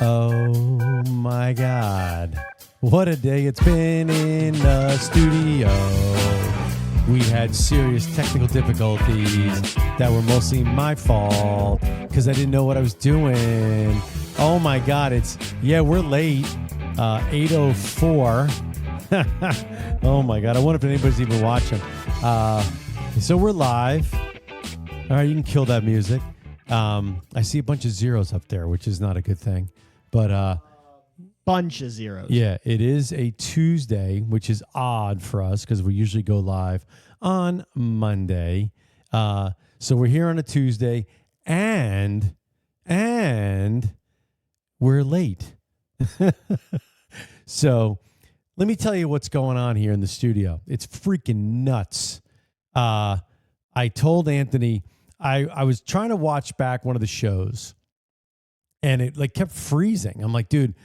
Oh my God. What a day it's been in the studio. We had serious technical difficulties that were mostly my fault because I didn't know what I was doing. Oh my God. We're late. 8:04. Oh my God. I wonder if anybody's even watching. So we're live. All right, you can kill that music. I see a bunch of zeros up there, which is not a good thing. But bunch of zeros. Yeah, it is a Tuesday, which is odd for us because we usually go live on Monday. So we're here on a Tuesday, and we're late. So let me tell you what's going on here in the studio. It's freaking nuts. I told Anthony I was trying to watch back one of the shows. And it kept freezing. I'm like, dude,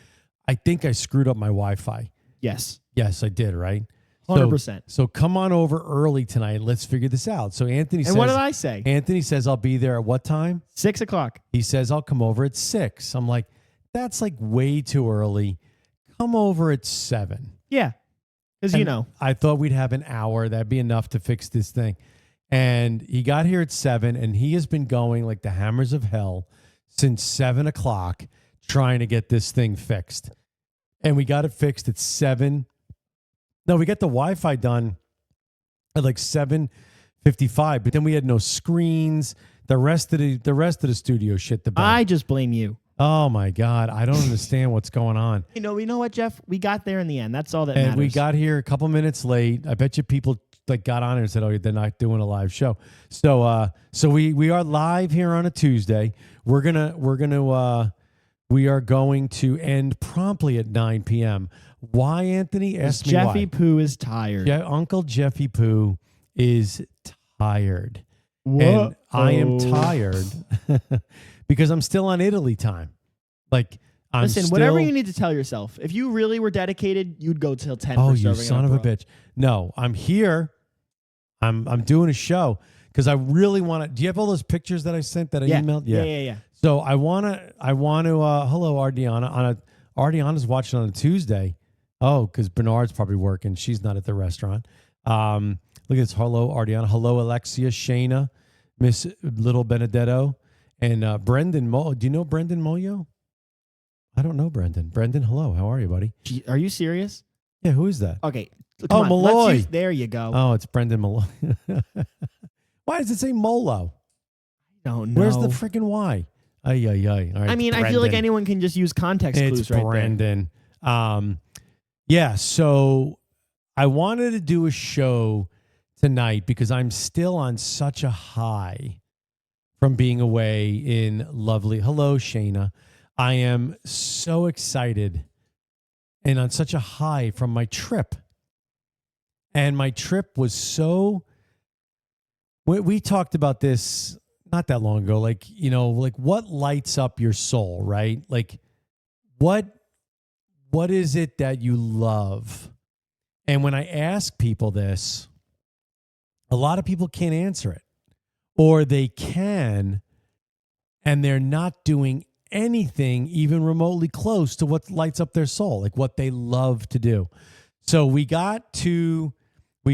I think I screwed up my Wi-Fi. Yes. Yes, I did, right? 100%. So come on over early tonight. Let's figure this out. So Anthony says... And what did I say? Anthony says, I'll be there at what time? 6 o'clock. He says, I'll come over at 6. I'm like, that's way too early. Come over at 7. Yeah. Because, I thought we'd have an hour. That'd be enough to fix this thing. And he got here at 7, and he has been going like the hammers of hell since 7 o'clock trying to get this thing fixed. And we got it fixed at 7. No, we got the Wi-Fi done at 7:55, but then we had no screens. The rest of the studio shit the bed. I just blame you. Oh my God. I don't understand what's going on. You know what, Jeff? We got there in the end. That's all that and matters. We got here a couple minutes late. I bet you people got on and said, "Oh, they're not doing a live show." So we are live here on a Tuesday. We are going to end promptly at 9 p.m. Why, Anthony? Ask me Jeffy why. Pooh is tired. Uncle Jeffy Pooh is tired. What? And I am tired because I'm still on Italy time. Whatever you need to tell yourself. If you really were dedicated, you'd go till 10. Oh, you son of a bitch. No, I'm here. I'm doing a show because I really want to. Do you have all those pictures that I sent that I emailed? Yeah. So I want to. Hello, Ardiana. Ardiana's watching on a Tuesday. Oh, because Bernard's probably working. She's not at the restaurant. Look at this. Hello, Ardiana. Hello, Alexia, Shayna, Miss Little Benedetto, and Brendan. Do you know Brendan Moyo? I don't know Brendan. Brendan, hello. How are you, buddy? Are you serious? Yeah, who is that? Okay. Oh, Malloy. There you go. Oh, it's Brendan Malloy. Why does it say Molo? Don't know. Where's the freaking Y? Ay. All right, I mean, Brendan. I feel like anyone can just use context clues it's right Brendan. Yeah, so I wanted to do a show tonight because I'm still on such a high from being away in lovely... Hello, Shayna. I am so excited and on such a high from my trip. And my trip was so... We talked about this not that long ago. What lights up your soul, right? What is it that you love? And when I ask people this, a lot of people can't answer it. Or they can, and they're not doing anything even remotely close to what lights up their soul, what they love to do. So we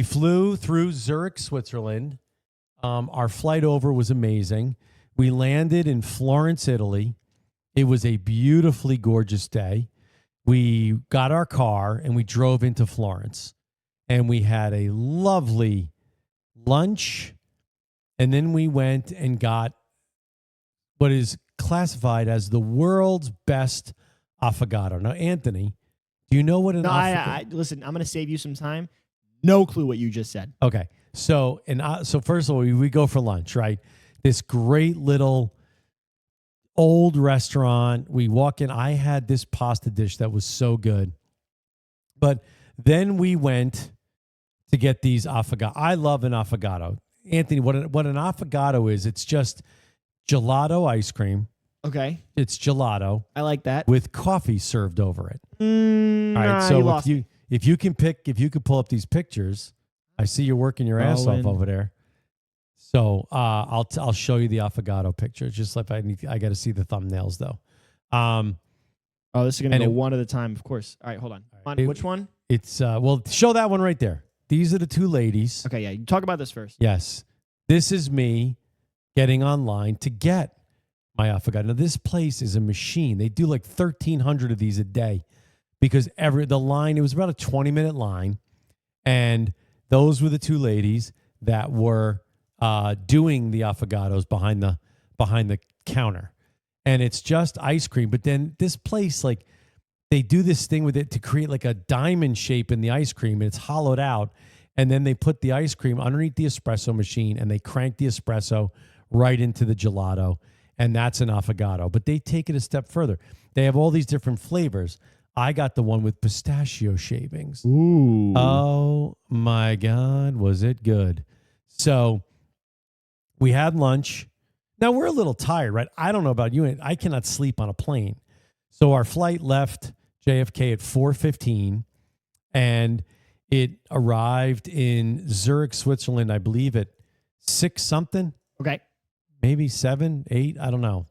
flew through Zurich, Switzerland. Our flight over was amazing. We landed in Florence, Italy. It was a beautifully gorgeous day. We got our car and we drove into Florence, and we had a lovely lunch. And then we went and got what is classified as the world's best affogato. Now, Anthony, do you know what an affogato? Listen, I'm going to save you some time. No clue what you just said. Okay. So first of all, we go for lunch, right? This great little old restaurant. We walk in. I had this pasta dish that was so good. But then we went to get these affogato. I love an affogato. Anthony, what an affogato is, it's just gelato ice cream. Okay. It's gelato. I like that. With coffee served over it. All right. Nah, So if you could pull up these pictures, I see you're working your ass off over there. So I'll show you the affogato picture. Just like I got to see the thumbnails though. Oh, this is going to go one at a time, of course. All right, hold on. Which one? It's, well, show that one right there. These are the two ladies. Okay, yeah. You talk about this first. Yes. This is me getting online to get my affogato. Now, this place is a machine. They do like 1,300 of these a day because the line, it was about a 20-minute line. And those were the two ladies that were doing the affogatos behind the counter. And it's just ice cream. But then this place, like, they do this thing with it to create like a diamond shape in the ice cream, and it's hollowed out. And then they put the ice cream underneath the espresso machine, and they crank the espresso right into the gelato. And that's an affogato. But they take it a step further. They have all these different flavors. I got the one with pistachio shavings. Ooh. Oh, my God. Was it good? So we had lunch. Now, we're a little tired, right? I don't know about you. I cannot sleep on a plane. So our flight left JFK at 4:15, and it arrived in Zurich, Switzerland, I believe at 6 something. Okay. Maybe 7, 8, I don't know.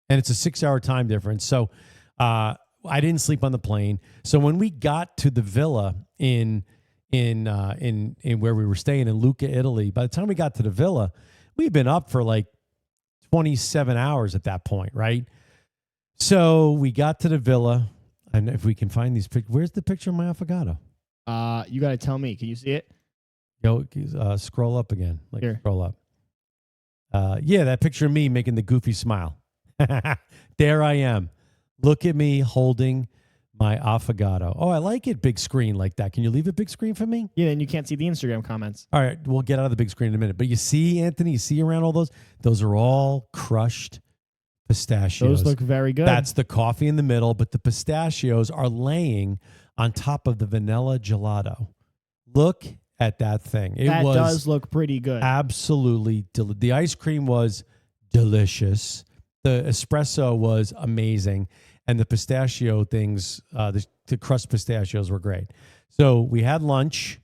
And it's a 6-hour time difference. So I didn't sleep on the plane. So when we got to the villa in where we were staying in Lucca, Italy, by the time we got to the villa, we'd been up for like 27 hours at that point, right? So we got to the villa, and if we can find these pictures, where's the picture of my affogato? You got to tell me. Can you see it? Yo, scroll up again. Like, here. Scroll up. Yeah, that picture of me making the goofy smile. There I am. Look at me holding my affogato. Oh, I like it big screen like that. Can you leave it big screen for me? Yeah, and you can't see the Instagram comments. All right, we'll get out of the big screen in a minute. But you see, Anthony, you see around all those? Those are all crushed pistachios. Those look very good. That's the coffee in the middle, but the pistachios are laying on top of the vanilla gelato. Look at that thing. That does look pretty good. Absolutely. The ice cream was delicious. The espresso was amazing. And the pistachio things, the crushed pistachios were great. So we had lunch,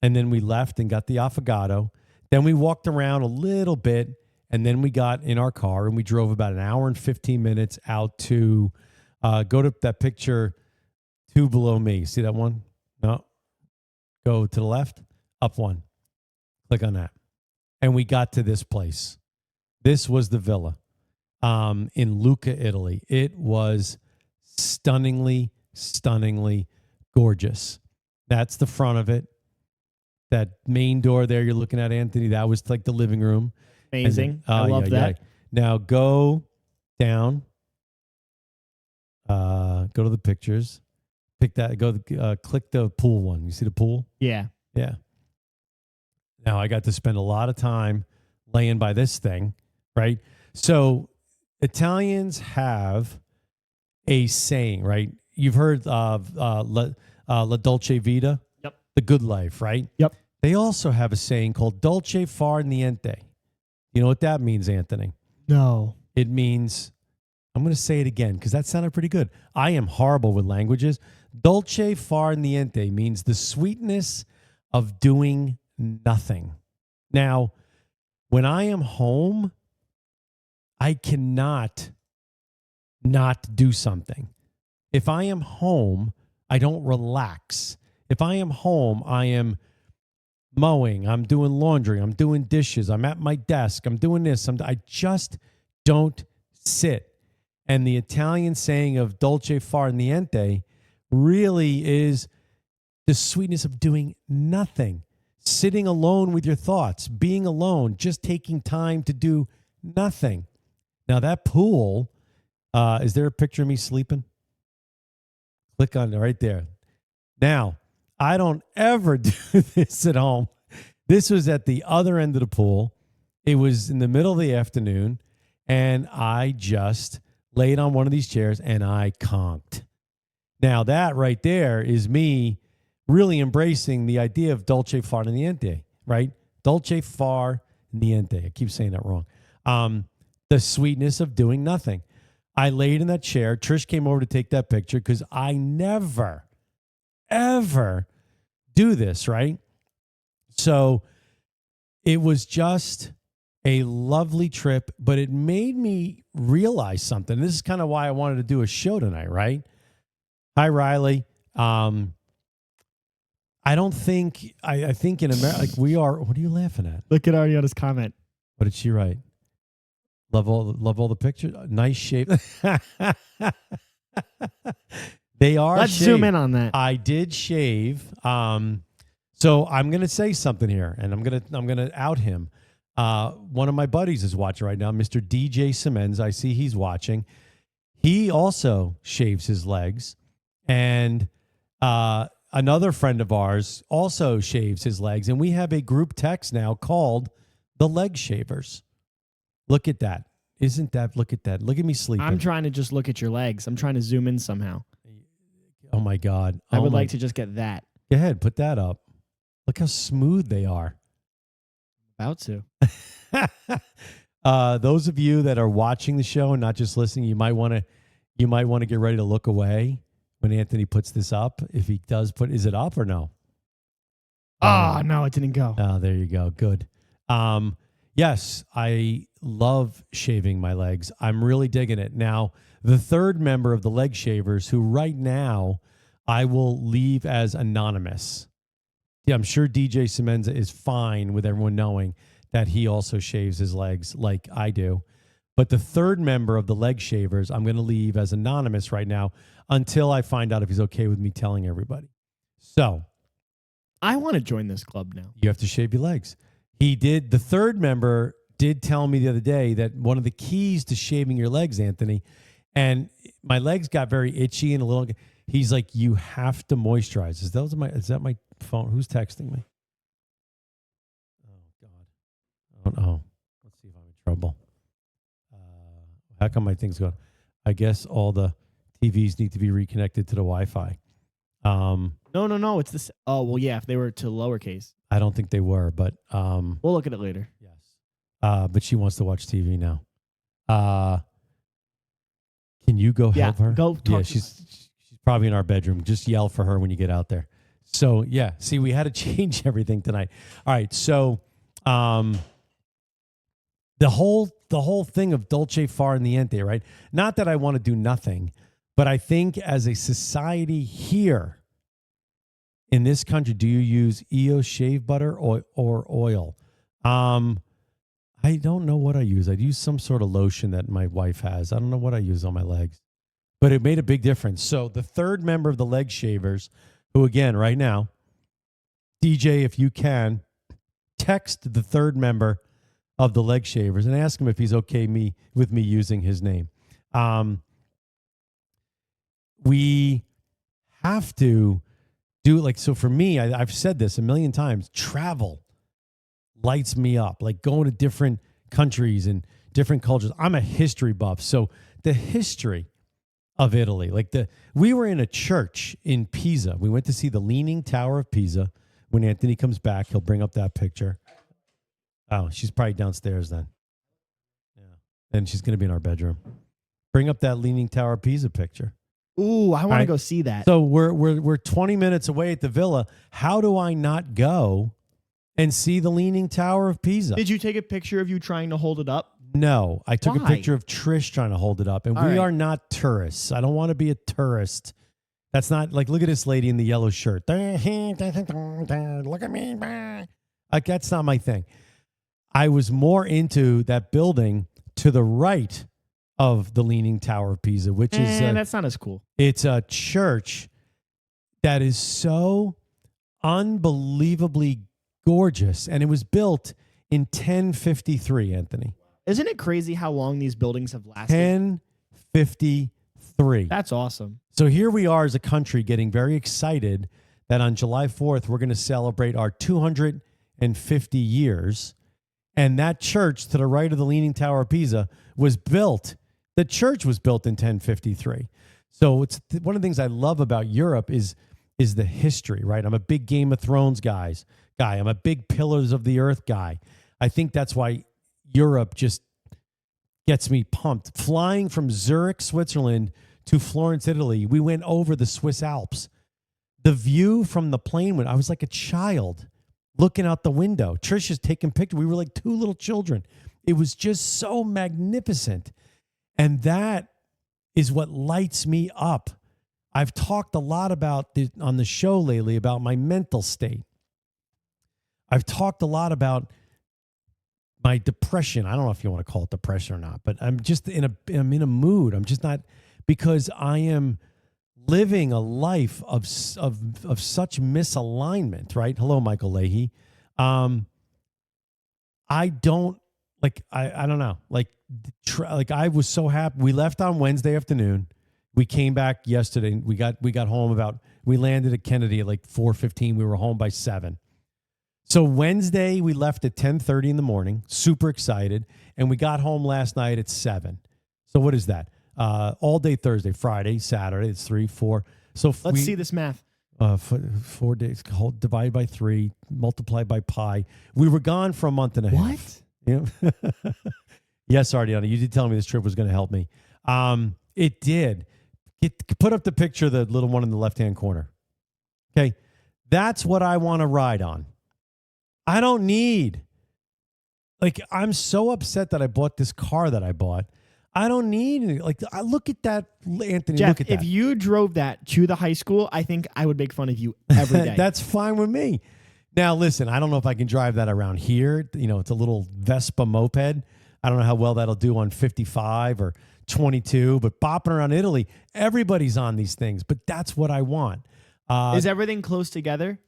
and then we left and got the affogato. Then we walked around a little bit, and then we got in our car, and we drove about an hour and 15 minutes out to go to that picture 2 below me. See that one? No. Go to the left, up 1. Click on that. And we got to this place. This was the villa in Lucca, Italy. It was stunningly gorgeous. That's the front of it. That main door there you're looking at, Anthony, that was like the living room. Amazing. I love that. Yeah. Now go down. Go to the pictures. Pick that. Click the pool one. You see the pool? Yeah. Yeah. Now I got to spend a lot of time laying by this thing, right? So Italians have a saying, right? You've heard of La Dolce Vita? Yep. The good life, right? Yep. They also have a saying called Dolce far niente. You know what that means, Anthony? No. It means, I'm going to say it again because that sounded pretty good. I am horrible with languages. Dolce far niente means the sweetness of doing nothing. Now, when I am home, I cannot not do something. If I am home, I don't relax. If I am home, I am mowing, I'm doing laundry, I'm doing dishes, I'm at my desk, I'm doing this. I just don't sit. And the Italian saying of dolce far niente really is the sweetness of doing nothing, sitting alone with your thoughts, being alone, just taking time to do nothing. Now that pool, is there a picture of me sleeping? Click on it right there. Now, I don't ever do this at home. This was at the other end of the pool. It was in the middle of the afternoon, and I just laid on one of these chairs and I conked. Now, that right there is me really embracing the idea of dolce far niente, right? Dolce far niente. I keep saying that wrong. The sweetness of doing nothing. I laid in that chair. Trish came over to take that picture because I never, ever do this, right? So it was just a lovely trip, but it made me realize something. This is kind of why I wanted to do a show tonight, right? Hi, Riley. I don't think, I think in America, like we are, what are you laughing at? Look at Ariana's comment. What did she write? Love all the pictures. Nice shape. They are. Let's zoom in on that. I did shave. So I'm gonna say something here, and I'm gonna out him. One of my buddies is watching right now, Mr. DJ Simmons. I see he's watching. He also shaves his legs, and another friend of ours also shaves his legs, and we have a group text now called the Leg Shavers. Look at that. Isn't that? Look at that. Look at me sleeping. I'm trying to just look at your legs. I'm trying to zoom in somehow. Oh my God. I would like to just get that. Go ahead, put that up. Look how smooth they are. About to. Those of you that are watching the show and not just listening, you might want to get ready to look away when Anthony puts this up. If he does is it up or no? Oh, no, it didn't go. Oh, there you go. Good. Yes, I love shaving my legs. I'm really digging it. Now, the third member of the Leg Shavers, who right now I will leave as anonymous. Yeah, I'm sure DJ Semenza is fine with everyone knowing that he also shaves his legs like I do. But the third member of the Leg Shavers, I'm going to leave as anonymous right now until I find out if he's okay with me telling everybody. So I want to join this club now. You have to shave your legs. The third member did tell me the other day that one of the keys to shaving your legs, Anthony, and my legs got very itchy and a little, he's like, you have to moisturize. Is that my phone? Who's texting me? Oh, God. Oh, let's see if I'm in trouble. How come my thing's going? I guess all the TVs need to be reconnected to the Wi-Fi. No. It's this. Oh, well, yeah, if they were to lowercase. I don't think they were, but we'll look at it later. Yes. But she wants to watch TV now. Can you go help her? Go talk. Yeah, she's probably in our bedroom. Just yell for her when you get out there. So yeah, see, we had to change everything tonight. All right, so the whole thing of Dolce far niente, right? Not that I want to do nothing, but I think as a society here in this country, do you use EO shave butter or oil? I don't know what I use. I'd use some sort of lotion that my wife has. I don't know what I use on my legs, but it made a big difference. So the third member of the Leg Shavers, who again, right now, DJ, if you can, text the third member of the Leg Shavers and ask him if he's okay with me using his name. We have to do so for me, I've said this a million times, travel lights me up, like going to different countries and different cultures. I'm a history buff. So the history of Italy, we were in a church in Pisa. We went to see the Leaning Tower of Pisa. When Anthony comes back, he'll bring up that picture. Oh, she's probably downstairs then. Yeah. And she's going to be in our bedroom. Bring up that Leaning Tower of Pisa picture. Ooh, I want to go see that. So we're 20 minutes away at the villa. How do I not go and see the Leaning Tower of Pisa? Did you take a picture of you trying to hold it up? No, I took a picture of Trish trying to hold it up. And we are not tourists. I don't want to be a tourist. That's not look at this lady in the yellow shirt. Look at me. That's not my thing. I was more into that building to the right of the Leaning Tower of Pisa, which is that's not as cool. It's a church that is so unbelievably gorgeous, and it was built in 1053, Anthony. Isn't it crazy how long these buildings have lasted? 1053. That's awesome. So here we are as a country getting very excited that on July 4th, we're going to celebrate our 250 years. And that church to the right of the Leaning Tower of Pisa was built. The church was built in 1053. So it's one of the things I love about Europe is the history, right? I'm a big Game of Thrones guy. I'm a big Pillars of the Earth guy. I think that's why Europe just gets me pumped. Flying from Zurich, Switzerland to Florence, Italy, we went over the Swiss Alps. The view from the plane, I was like a child looking out the window. Trisha's taking pictures. We were like two little children. It was just so magnificent. And that is what lights me up. I've talked a lot about this on the show lately about my mental state. I've talked a lot about my depression. I don't know if you want to call it depression or not, but I'm in a mood. I'm just not, because I am living a life of such misalignment, right? Hello, Michael Leahy. I don't I don't know. Like I was so happy. We left on Wednesday afternoon. We came back yesterday. We got home we landed at Kennedy at like 4:15. We were home by 7. So Wednesday we left at 10:30 in the morning. Super excited, and we got home last night at 7. So what is that? All day Thursday, Friday, Saturday. It's 3, 4. So let's see this math. 4 days, divided by 3, multiplied by pi. We were gone for a month and a half. What? Yeah. Yes, Ardiana, you did tell me this trip was going to help me. It did. Put up the picture of the little one in the left-hand corner. Okay. That's what I want to ride on. I don't need, I'm so upset that I bought this car that I bought. I don't need any. I look at that, Anthony. Jeff, look at that. If you drove that to the high school, I think I would make fun of you every day. That's fine with me. Now, listen, I don't know if I can drive that around here. It's a little Vespa moped. I don't know how well that'll do on 55 or 22, but bopping around Italy, everybody's on these things, but that's what I want. Is everything close together?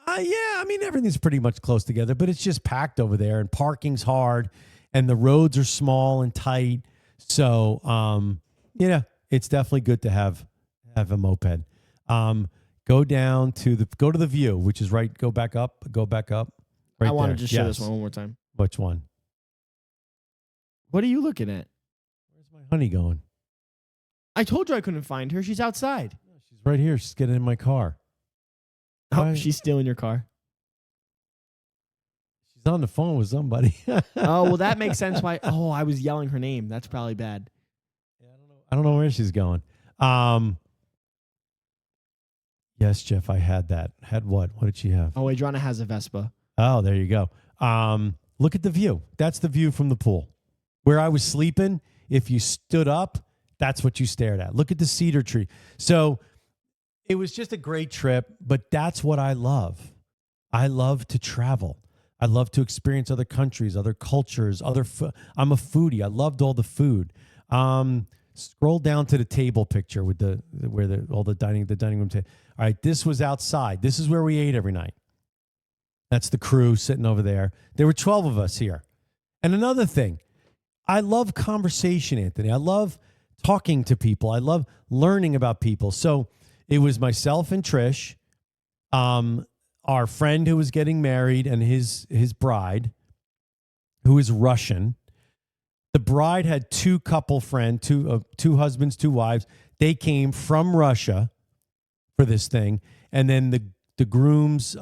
Yeah, I mean, everything's pretty much close together, but it's just packed over there, and parking's hard, and the roads are small and tight. So, it's definitely good to have a moped. Go to the view, which is right. Go back up. Right I want there. to just show this one more time. Which one? What are you looking at? Where's my honey going? I told you I couldn't find her. She's outside. She's right here. She's getting in my car. Oh, she's stealing your car. She's on the phone with somebody. Oh, well, that makes sense. Why? Oh, I was yelling her name. That's probably bad. Yeah, I don't know where she's going. Yes, Jeff, I had that. Had what? What did she have? Oh, Adriana has a Vespa. Oh, there you go. Look at the view. That's the view from the pool. Where I was sleeping, if you stood up, that's what you stared at. Look at the cedar tree. So it was just a great trip, but that's what I love. I love to travel. I love to experience other countries, other cultures, I'm a foodie. I loved all the food. Scroll down to the table picture with all the dining room table. All right, this was outside. This is where we ate every night. That's the crew sitting over there. There were 12 of us here. And another thing, I love conversation, Anthony. I love talking to people. I love learning about people. So it was myself and Trish, our friend who was getting married, and his bride, who is Russian. The bride had two husbands, 2 wives. They came from Russia for this thing. And then the groom's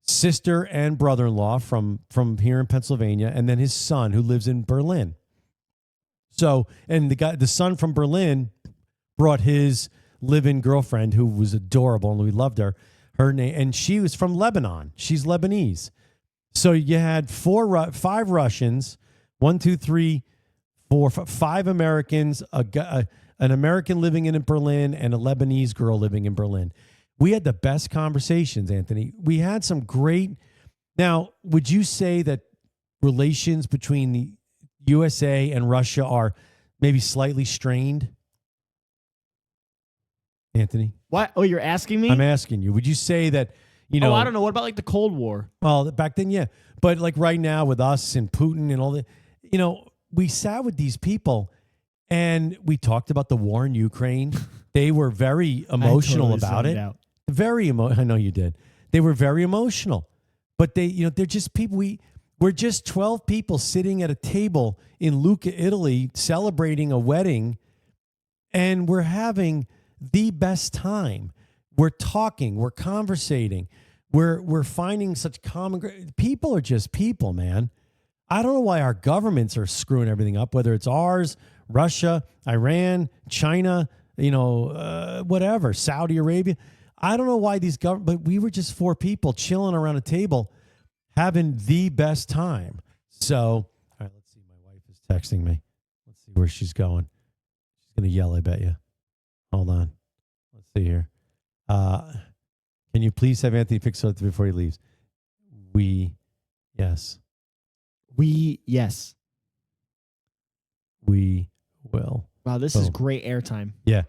sister and brother-in-law from here in Pennsylvania, and then his son who lives in Berlin. So, and the son from Berlin brought his live-in girlfriend who was adorable, and we loved her. Her name, and she was from Lebanon. She's Lebanese. So you had 5 Russians, 1, 2, 3, 4, 5 Americans, an American living in Berlin, and a Lebanese girl living in Berlin. We had the best conversations, Anthony. We had some great. Now, would you say that relations between the USA and Russia are maybe slightly strained? Anthony? What? Oh, you're asking me? I'm asking you. Would you say that, Oh, I don't know. What about the Cold War? Well, back then, yeah. But right now with us and Putin and all that, we sat with these people and we talked about the war in Ukraine. They were very emotional about it. I know you did. They were very emotional. But they're just people. We're just 12 people sitting at a table in Lucca, Italy, celebrating a wedding, and we're having the best time. We're talking, we're conversating, we're finding such common. People are just people, man. I don't know why our governments are screwing everything up, whether it's ours, Russia, Iran, China, whatever, Saudi Arabia. I don't know why but we were just 4 people chilling around a table having the best time. So texting me. Let's see where she's going. She's going to yell, I bet you. Hold on. Let's see here. Can you please have Anthony fix something before he leaves? Yes. Yes. We will. Wow, this is great airtime. Yeah.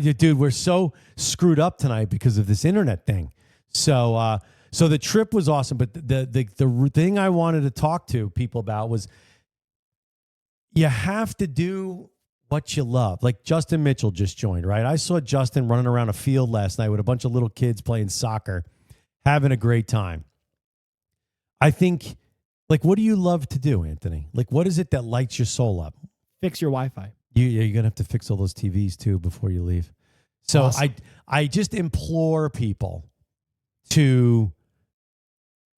Dude, we're so screwed up tonight because of this internet thing. So the trip was awesome, but the thing I wanted to talk to people about was you have to do what you love. Like Justin Mitchell just joined, right? I saw Justin running around a field last night with a bunch of little kids playing soccer, having a great time. I think, like, what do you love to do, Anthony? Like, what is it that lights your soul up? Fix your Wi-Fi. You're going to have to fix all those TVs too before you leave. So awesome. I just implore people to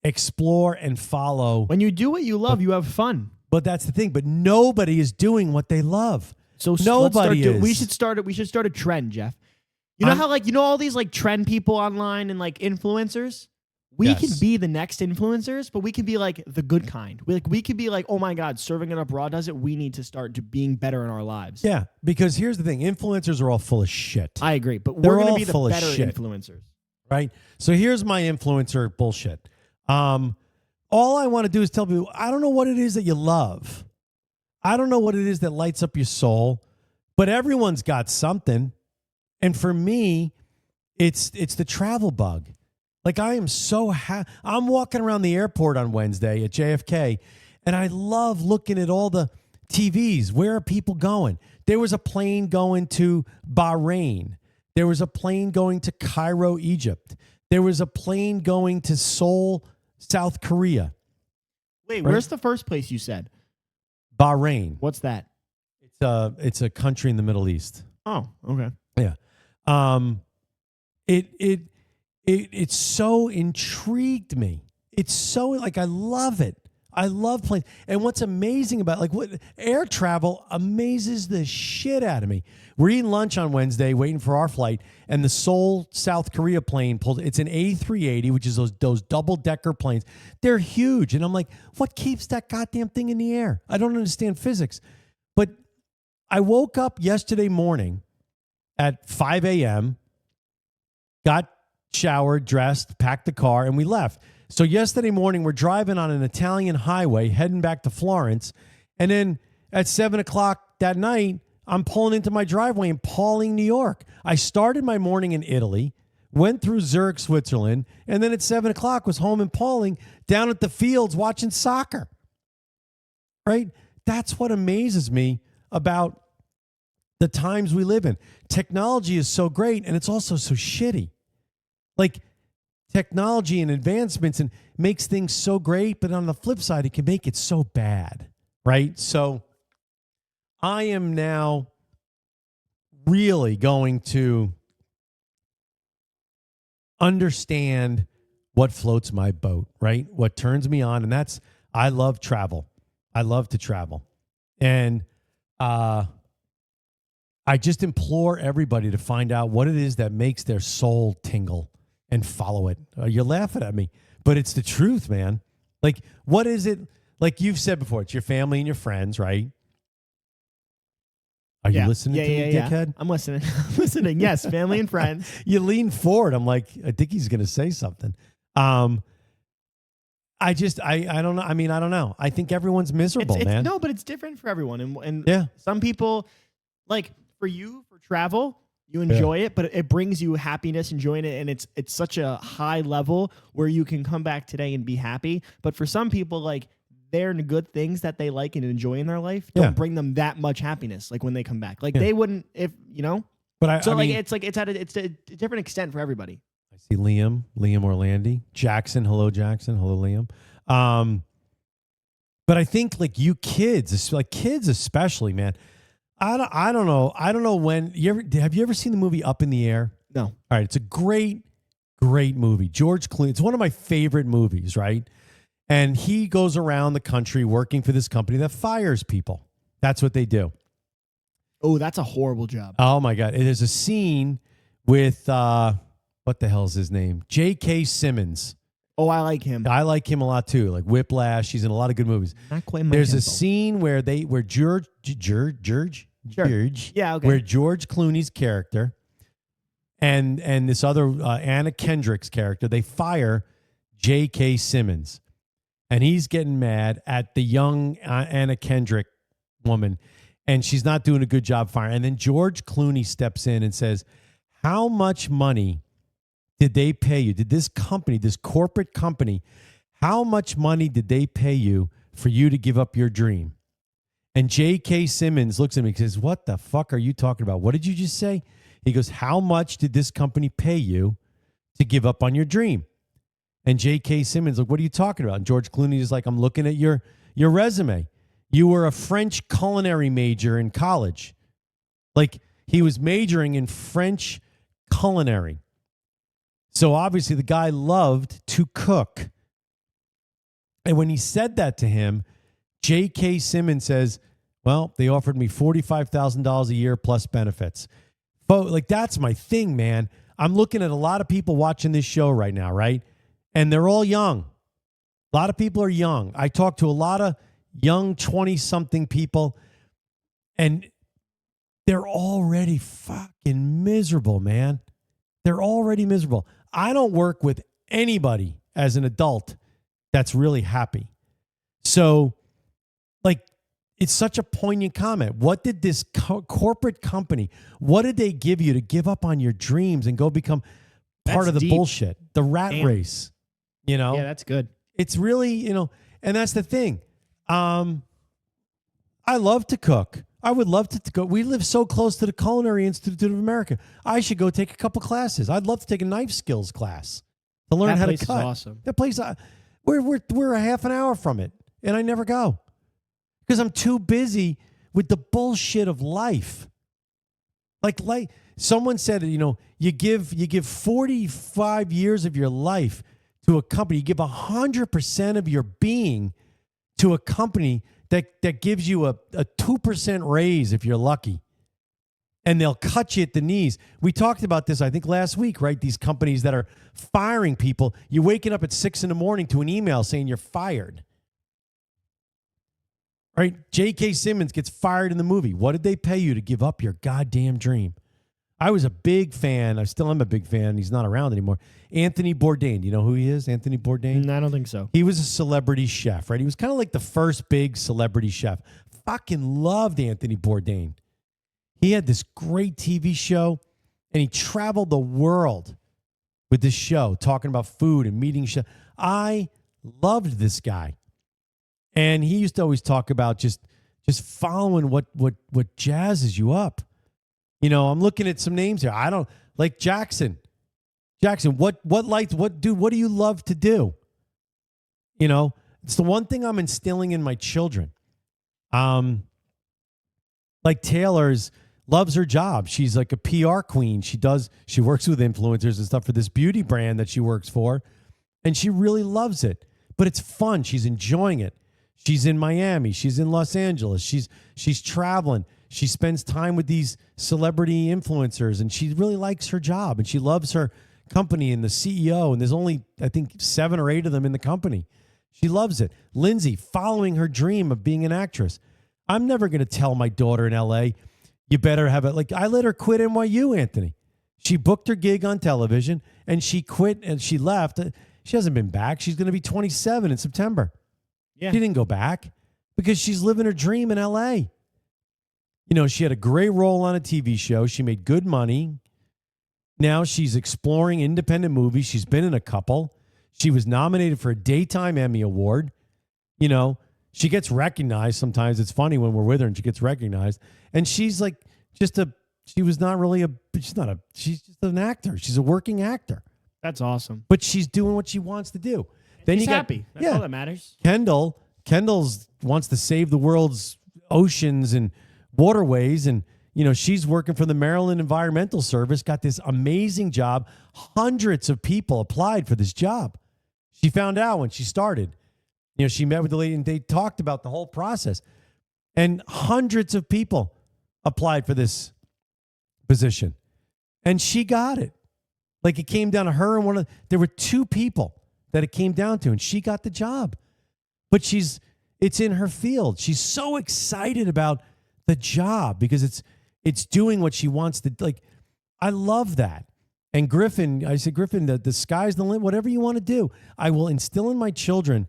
explore and follow. When you do what you love, you have fun. But that's the thing. But nobody is doing what they love. So nobody is. We should start a trend, Jeff. You know how all these like trend people online and like influencers? We can be the next influencers, but we can be like the good kind. We could be like, oh my God, Serving It Up Raw does it. We need to start being better in our lives. Yeah, because here's the thing. Influencers are all full of shit. I agree, but we're going to be the better influencers. Right? So here's my influencer bullshit. All I want to do is tell people, I don't know what it is that you love. I don't know what it is that lights up your soul, but everyone's got something. And for me, it's the travel bug. Like I am so happy. I'm walking around the airport on Wednesday at JFK, and I love looking at all the TVs. Where are people going? There was a plane going to Bahrain. There was a plane going to Cairo, Egypt. There was a plane going to Seoul, South Korea. Wait, right? Where's the first place you said? Bahrain. What's that? It's a country in the Middle East. Oh, okay. Yeah. It so intrigued me. It's so like I love it. I love planes. And what's amazing about what air travel amazes the shit out of me. We're eating lunch on Wednesday, waiting for our flight, and the Seoul, South Korea plane pulls. It's an A380, which is those double-decker planes. They're huge, and I'm like, what keeps that goddamn thing in the air? I don't understand physics. But I woke up yesterday morning at 5 a.m., got showered, dressed, packed the car, and we left. So yesterday morning, we're driving on an Italian highway, heading back to Florence. And then at 7 o'clock that night, I'm pulling into my driveway in Pawling, New York. I started my morning in Italy, went through Zurich, Switzerland, and then at 7 o'clock was home in Pawling, down at the fields watching soccer. Right? That's what amazes me about the times we live in. Technology is so great, and it's also so shitty. Like, technology and advancements and makes things so great, but on the flip side, it can make it so bad, right? So I am now really going to understand what floats my boat, right? What turns me on, and that's I love travel. I love to travel. And I just implore everybody to find out what it is that makes their soul tingle and follow it. You're laughing at me, but it's the truth, man. Like, what is it? Like you've said before, it's your family and your friends, right? Are you listening to me, dickhead? I'm listening. Listening. Yes, family and friends. You lean forward. I'm like, I think he's going to say something. I don't know. I mean, I don't know. I think everyone's miserable, man. No, but it's different for everyone. And some people, like for you, for travel, you enjoy it, but it brings you happiness, enjoying it, and it's such a high level where you can come back today and be happy. But for some people, like their good things that they like and enjoy in their life don't bring them that much happiness. Like when they come back, like they wouldn't if you know. But I mean, it's a different extent for everybody. I see Liam Orlandi, Jackson. Hello, Jackson. Hello, Liam. But I think like you kids, like kids especially, man. I don't know. I don't know when have you ever seen the movie Up in the Air? No. All right. It's a great movie. George Clooney. It's one of my favorite movies, right? And he goes around the country working for this company that fires people. That's what they do. Oh, that's a horrible job. Oh my God. There's a scene with, what the hell is his name? J.K. Simmons. Oh, I like him. I like him a lot too. Like Whiplash, he's in a lot of good movies. Not quite my There's tempo. a scene where George, Yeah, okay. where George Clooney's character and this other Anna Kendrick's character, they fire J.K. Simmons, and he's getting mad at the young Anna Kendrick woman, and she's not doing a good job firing. And then George Clooney steps in and says, "How much money did they pay you? Did this company, this corporate company, how much money did they pay you for you to give up your dream?" And J.K. Simmons looks at me and says, "What the fuck are you talking about? What did you just say?" He goes, "How much did this company pay you to give up on your dream?" And J.K. Simmons, like, "What are you talking about?" And George Clooney is like, "I'm looking at your resume. You were a French culinary major in college." Like, he was majoring in French culinary. So obviously the guy loved to cook. And when he said that to him, J.K. Simmons says, "Well, they offered me $45,000 a year plus benefits." Like, that's my thing, man. I'm looking at a lot of people watching this show right now, right? And they're all young. A lot of people are young. I talk to a lot of young 20-something people, and they're already fucking miserable, man. They're already miserable. I don't work with anybody as an adult that's really happy. So, like, it's such a poignant comment. What did this corporate company, what did they give you to give up on your dreams and go become part of the bullshit, the rat race? You know? Yeah, that's good. It's really, you know, and that's the thing. I love to cook. I would love to go. We live so close to the Culinary Institute of America. I should go take a couple classes. I'd love to take a knife skills class to learn how to cut. That place is awesome. That place, we're a half an hour from it, and I never go because I'm too busy with the bullshit of life. Like someone said, you know, you give 45 years of your life to a company. You give 100% of your being to a company that gives you a 2% raise if you're lucky. And they'll cut you at the knees. We talked about this, I think, last week, right? These companies that are firing people. You're waking up at 6 a.m. to an email saying you're fired. Right? J.K. Simmons gets fired in the movie. What did they pay you to give up your goddamn dream? I was a big fan. I still am a big fan. He's not around anymore. Anthony Bourdain. You know who he is? Anthony Bourdain? I don't think so. He was a celebrity chef, right? He was kind of like the first big celebrity chef. Fucking loved Anthony Bourdain. He had this great TV show, and he traveled the world with this show, talking about food and meeting chefs. I loved this guy. And he used to always talk about just following what jazzes you up. You know, I'm looking at some names here. I don't like Jackson. Jackson, what do you love to do? You know, it's the one thing I'm instilling in my children. Like Taylor's loves her job. She's like a PR queen. She works with influencers and stuff for this beauty brand that she works for. And she really loves it. But it's fun. She's enjoying it. She's in Miami. She's in Los Angeles. She's traveling. She spends time with these celebrity influencers, and she really likes her job, and she loves her company and the CEO, and there's only, I think, 7 or 8 of them in the company. She loves it. Lindsay, following her dream of being an actress. I'm never going to tell my daughter in L.A., you better have it. Like, I let her quit NYU, Anthony. She booked her gig on television, and she quit, and she left. She hasn't been back. She's going to be 27 in September. Yeah. She didn't go back because she's living her dream in L.A., You know, she had a great role on a TV show. She made good money. Now she's exploring independent movies. She's been in a couple. She was nominated for a Daytime Emmy Award. You know, she gets recognized sometimes. It's funny when we're with her and she gets recognized. And she's like she's just an actor. She's a working actor. That's awesome. But she's doing what she wants to do. Then she's happy. That's all that matters. Kendall's wants to save the world's oceans and waterways, and you know, she's working for the Maryland Environmental Service, got this amazing job. Hundreds of people applied for this job. She found out when she started. You know, she met with the lady and they talked about the whole process. And hundreds of people applied for this position. And she got it. Like, it came down to her and there were 2 people that it came down to, and she got the job. But it's in her field. She's so excited about the job because it's doing what she wants to. Like, I love that. And Griffin, I said, Griffin, the sky's the limit. Whatever you want to do, I will instill in my children.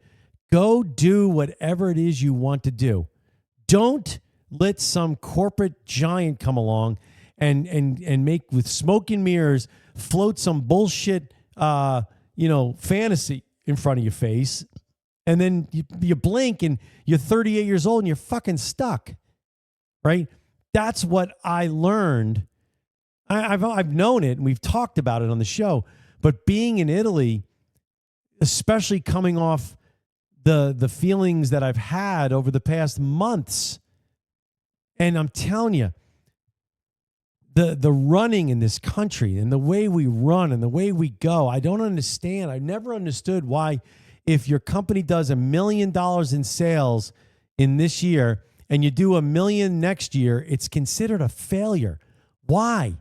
Go do whatever it is you want to do. Don't let some corporate giant come along and make with smoke and mirrors float some bullshit, fantasy in front of your face. And then you blink and you're 38 years old and you're fucking stuck, right? That's what I learned. I've known it and we've talked about it on the show, but being in Italy, especially coming off the feelings that I've had over the past months, and I'm telling you, the running in this country and the way we run and the way we go, I don't understand. I never understood why, if your company does $1 million in sales in this year and you do $1 million next year, it's considered a failure. Why?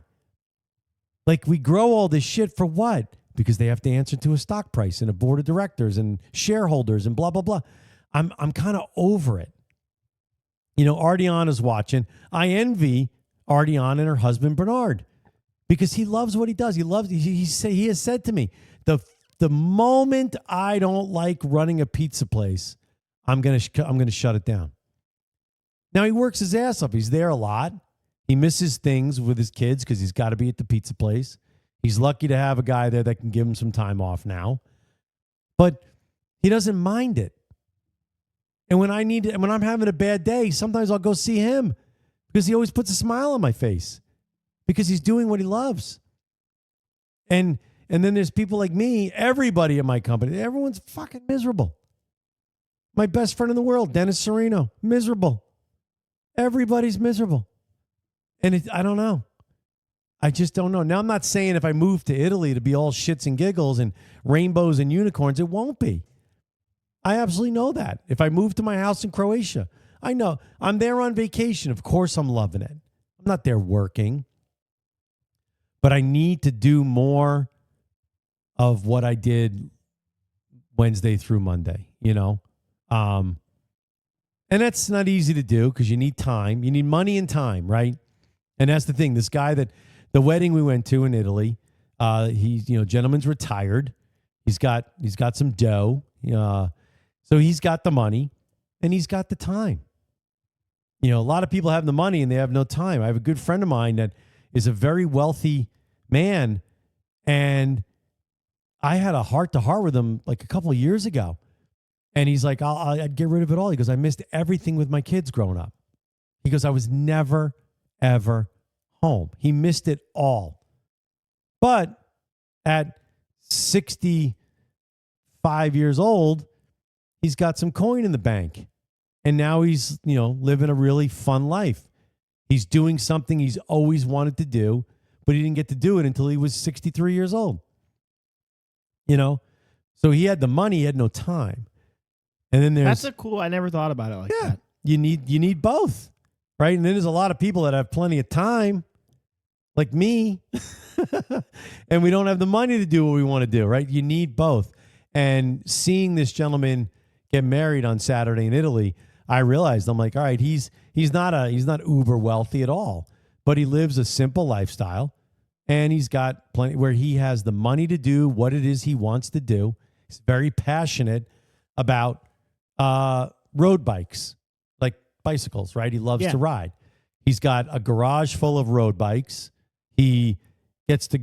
Like, we grow all this shit for what? Because they have to answer to a stock price and a board of directors and shareholders and blah, blah, blah. I'm kind of over it. Ardiana's watching. I envy Ardiana and her husband, Bernard, because he loves what he does. He has said to me, the moment I don't like running a pizza place, I'm going to shut it down. Now, he works his ass off. He's there a lot. He misses things with his kids because he's got to be at the pizza place. He's lucky to have a guy there that can give him some time off now. But he doesn't mind it. And when I'm having a bad day, sometimes I'll go see him because he always puts a smile on my face because he's doing what he loves. And then there's people like me, everybody in my company, everyone's fucking miserable. My best friend in the world, Dennis Serino, miserable. Everybody's miserable. And I don't know. I just don't know. Now, I'm not saying if I move to Italy to be all shits and giggles and rainbows and unicorns, it won't be. I absolutely know that. If I move to my house in Croatia, I know I'm there on vacation. Of course, I'm loving it. I'm not there working. But I need to do more of what I did Wednesday through Monday, And that's not easy to do because you need time. You need money and time, right? And that's the thing. This guy the wedding we went to in Italy, he's, gentleman's retired. He's got some dough. So he's got the money and he's got the time. A lot of people have the money and they have no time. I have a good friend of mine that is a very wealthy man, and I had a heart-to-heart with him like a couple of years ago. And he's like, I'd get rid of it all. He goes, I missed everything with my kids growing up. He goes, I was never, ever home. He missed it all. But at 65 years old, he's got some coin in the bank. And now he's, living a really fun life. He's doing something he's always wanted to do, but he didn't get to do it until he was 63 years old. So he had the money, he had no time. And then there's I never thought about it like that. You need both, right? And then there's a lot of people that have plenty of time, like me, and we don't have the money to do what we want to do, right? You need both. And seeing this gentleman get married on Saturday in Italy, I realized, I'm like, all right, he's not uber wealthy at all, but he lives a simple lifestyle, and he's got plenty where he has the money to do what it is he wants to do. He's very passionate about road bikes, like bicycles, right? He loves to ride. He's got a garage full of road bikes. He gets to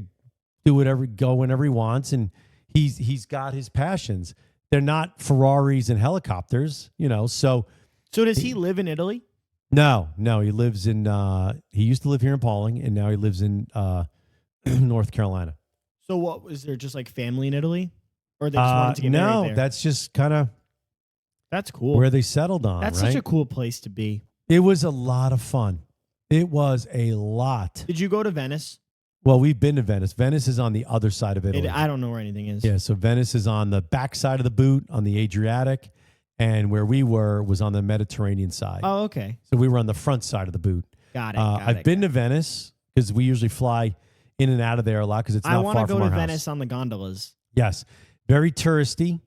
go whenever he wants, and he's got his passions. They're not Ferraris and helicopters, So does he live in Italy? No. He lives in. He used to live here in Pauling, and now he lives in North Carolina. So what was there? Just like family in Italy, or they just wanted to get married there? No, that's just kind of. That's cool. Where they settled on. That's right? such a cool place to be. It was a lot of fun. It was a lot. Did you go to Venice? Well, we've been to Venice. Venice is on the other side of Italy. I don't know where anything is. Yeah, so Venice is on the back side of the boot on the Adriatic, and where we were was on the Mediterranean side. Oh, okay. So we were on the front side of the boot. Got it. I've been to Venice because we usually fly in and out of there a lot because it's not far from our house. I want to go to Venice on the gondolas. Yes. very touristy.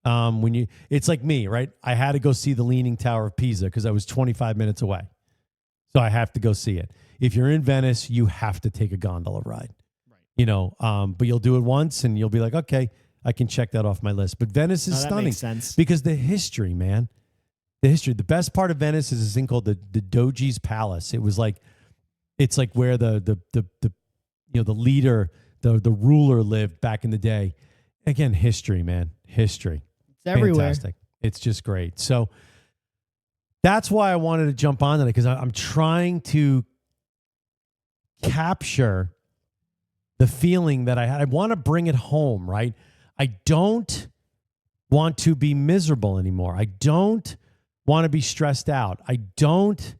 It's like me, right? I had to go see the Leaning Tower of Pisa because I was 25 minutes away. So I have to go see it. If you're in Venice, you have to take a gondola ride. Right. But you'll do it once and you'll be like, okay, I can check that off my list. But Venice is stunning. That makes sense. Because the history, man. The history. The best part of Venice is this thing called the Doge's Palace. It's like where the leader, the ruler lived back in the day. Again, history, man. History. It's everywhere. Fantastic. It's just great. So that's why I wanted to jump on tonight, because I'm trying to capture the feeling that I had. I want to bring it home, right? I don't want to be miserable anymore. I don't want to be stressed out. I want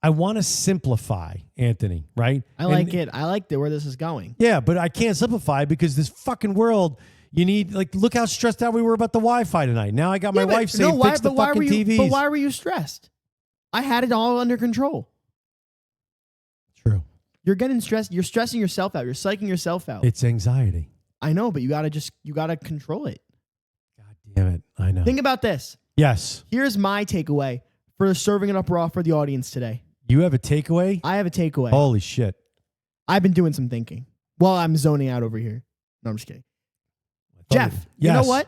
to simplify, Anthony, right? I like where this is going. Yeah, but I can't simplify because this fucking world, you need, look how stressed out we were about the Wi-Fi tonight. Now I got my wife saying, fix the fucking TVs. But why were you stressed? I had it all under control. True. You're getting stressed. You're stressing yourself out. You're psyching yourself out. It's anxiety. I know, but you got to control it. God damn it. I know. Think about this. Yes. Here's my takeaway for serving it up raw for the audience today. You have a takeaway? I have a takeaway. Holy shit. I've been doing some thinking while I'm zoning out over here. No, I'm just kidding. Jeff, you know what?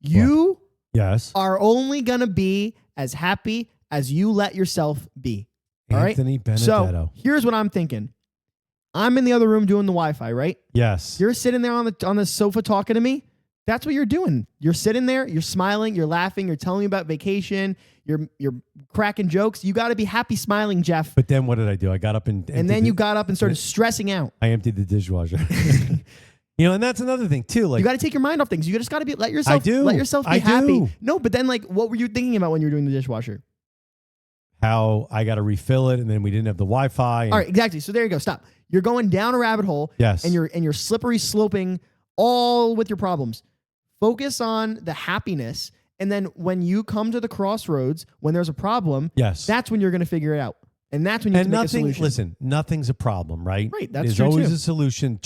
You are only going to be as happy as you let yourself be. All Anthony right? Benedetto. So here's what I'm thinking. I'm in the other room doing the Wi-Fi, right? Yes. You're sitting there on the sofa talking to me. That's what you're doing. You're sitting there, you're smiling, you're laughing, you're telling me about vacation, you're cracking jokes. You got to be happy, smiling, Jeff. But then what did I do? I got up and then you got up and started stressing out. I emptied the dishwasher. And that's another thing too. Like, you got to take your mind off things. You just got to let yourself be happy. Do. No, but then what were you thinking about when you were doing the dishwasher? How I got to refill it, and then we didn't have the Wi-Fi. All right, exactly. So there you go. Stop. You're going down a rabbit hole. Yes. And you're slippery sloping all with your problems. Focus on the happiness, and then when you come to the crossroads, when there's a problem, that's when you're going to figure it out, and that's when you can make a solution. Listen, nothing's a problem, right? Right. That's There's true always too. a solution.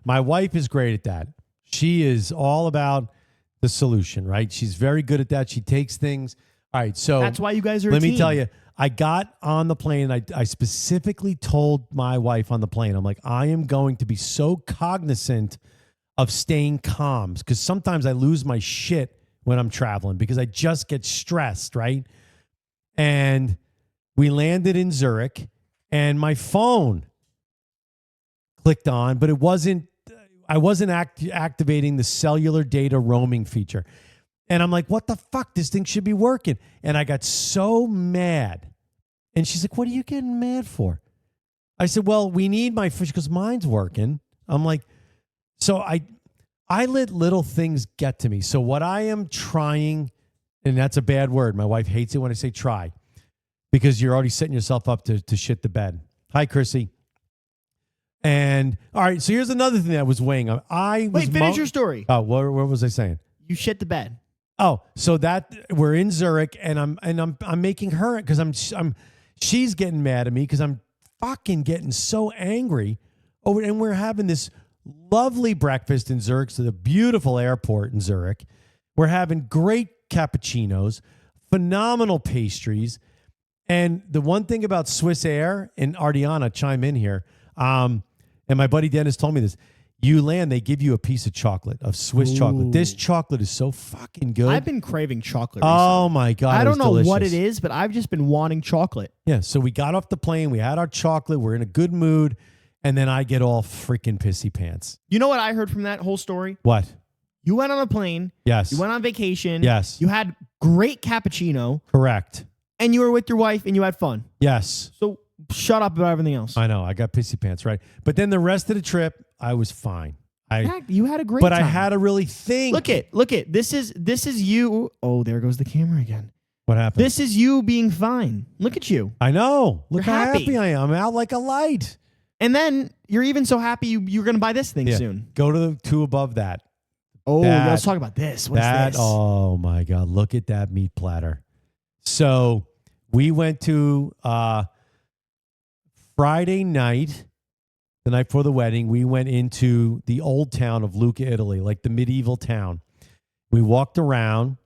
My wife is great at that. She is all about the solution, right? She's very good at that. She takes things. All right, so that's why you guys are. Let me tell you, I got on the plane. I specifically told my wife on the plane, I'm like, I am going to be so cognizant of staying calm, because sometimes I lose my shit when I'm traveling because I just get stressed, right? And we landed in Zurich and my phone clicked on, but I wasn't activating the cellular data roaming feature. And I'm like, what the fuck? This thing should be working. And I got so mad. And she's like, what are you getting mad for? I said, well, we need my fish because mine's working. I'm like, so I let little things get to me. So what I am trying, and that's a bad word. My wife hates it when I say try, because you're already setting yourself up to shit the bed. Hi, Chrissy. And all right, so here's another thing that was weighing on. Finish your story. Oh, what was I saying? You shit the bed. Oh, so that we're in Zurich, and I'm making her, because she's getting mad at me because I'm fucking getting so angry over, and we're having this lovely breakfast in Zurich. So the beautiful airport in Zurich. We're having great cappuccinos, phenomenal pastries. And the one thing about Swiss Air, and Ardiana, chime in here, and my buddy Dennis told me this, you land, they give you a piece of chocolate, of Swiss chocolate. This chocolate is so fucking good. I've been craving chocolate recently. Oh my God. I don't know what it is, but I've just been wanting chocolate. Yeah. So we got off the plane. We had our chocolate. We're in a good mood. And then I get all freaking pissy pants. You know what I heard from that whole story? What? You went on a plane. Yes. You went on vacation. Yes. You had great cappuccino. Correct. And you were with your wife and you had fun. Yes. So shut up about everything else. I know. I got pissy pants, right? But then the rest of the trip, I was fine. You had a great time. But I had to really think. Look it. This is you. Oh, there goes the camera again. What happened? This is you being fine. Look at you. I know. Look You're how happy. happy I am. I'm out like a light. And then you're even so happy you're going to buy this thing soon. Go to the two above that. Oh, let's talk about this. What's this? Oh, my God. Look at that meat platter. So we went to Friday night. the night before the wedding, we went into the old town of Lucca, Italy, like the medieval town. We walked around.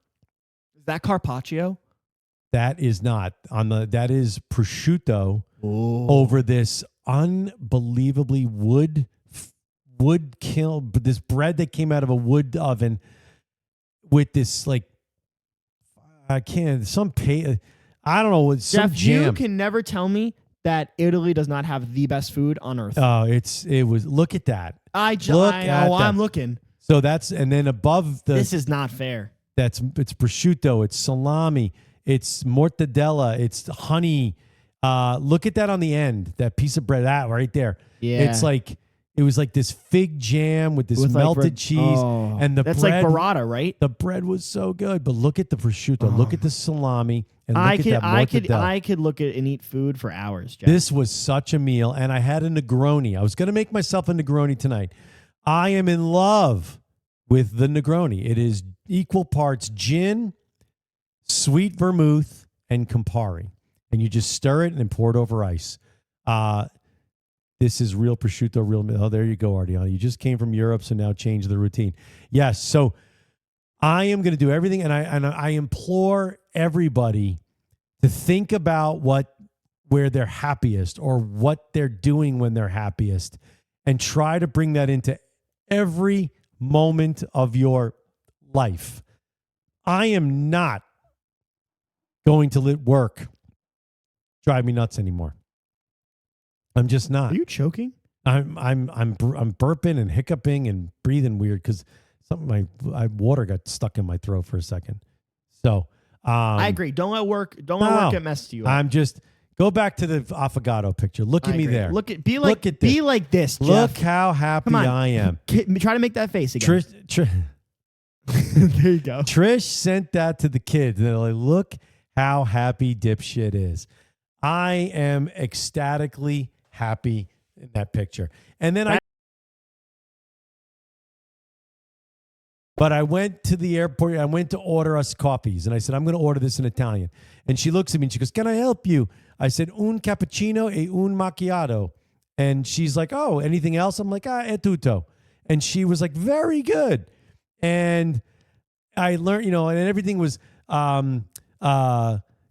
Is that Carpaccio? That is not that is prosciutto over this unbelievably wood kiln, but this bread that came out of a wood oven with this I don't know, with some Jeff, jam. you can never tell me that Italy does not have the best food on earth. Oh, look at that. I'm looking. So and then above this is not fair. It's prosciutto, it's salami, it's mortadella, it's honey. Look at that on the end, that piece of bread, that right there. Yeah. It was like this fig jam with this melted cheese and the that's bread. That's like burrata, right? The bread was so good, but look at the prosciutto, look at the salami, and look at that mortadella. I could look at and eat food for hours, Jeff. This was such a meal, and I had a Negroni. I was going to make myself a Negroni tonight. I am in love with the Negroni. It is equal parts gin, sweet vermouth, and Campari. And you just stir it and then pour it over ice. This is real prosciutto, real. Oh, there you go, Ardiana. You just came from Europe, so now change the routine. Yes, so I am going to do everything, and I implore everybody to think about where they're happiest or what they're doing when they're happiest, and try to bring that into every moment of your life. I am not going to let work drive me nuts anymore. I'm just not. Are you choking? I'm burping and hiccuping and breathing weird because my water got stuck in my throat for a second. So I agree. Don't let work get messed you up. I'm just go back to the affogato picture. Look at me there. Be like this. Jeff. Look how happy I am. Try to make that face again. There you go. Trish sent that to the kids, and they're like, "Look how happy dipshit is." I am ecstatically happy in that picture. And then I went to the airport. I went to order us coffees. And I said, I'm going to order this in Italian. And she looks at me and she goes, can I help you? I said, un cappuccino e un macchiato. And she's like, oh, anything else? I'm like, è tutto. And she was like, very good. And I learned, and everything was,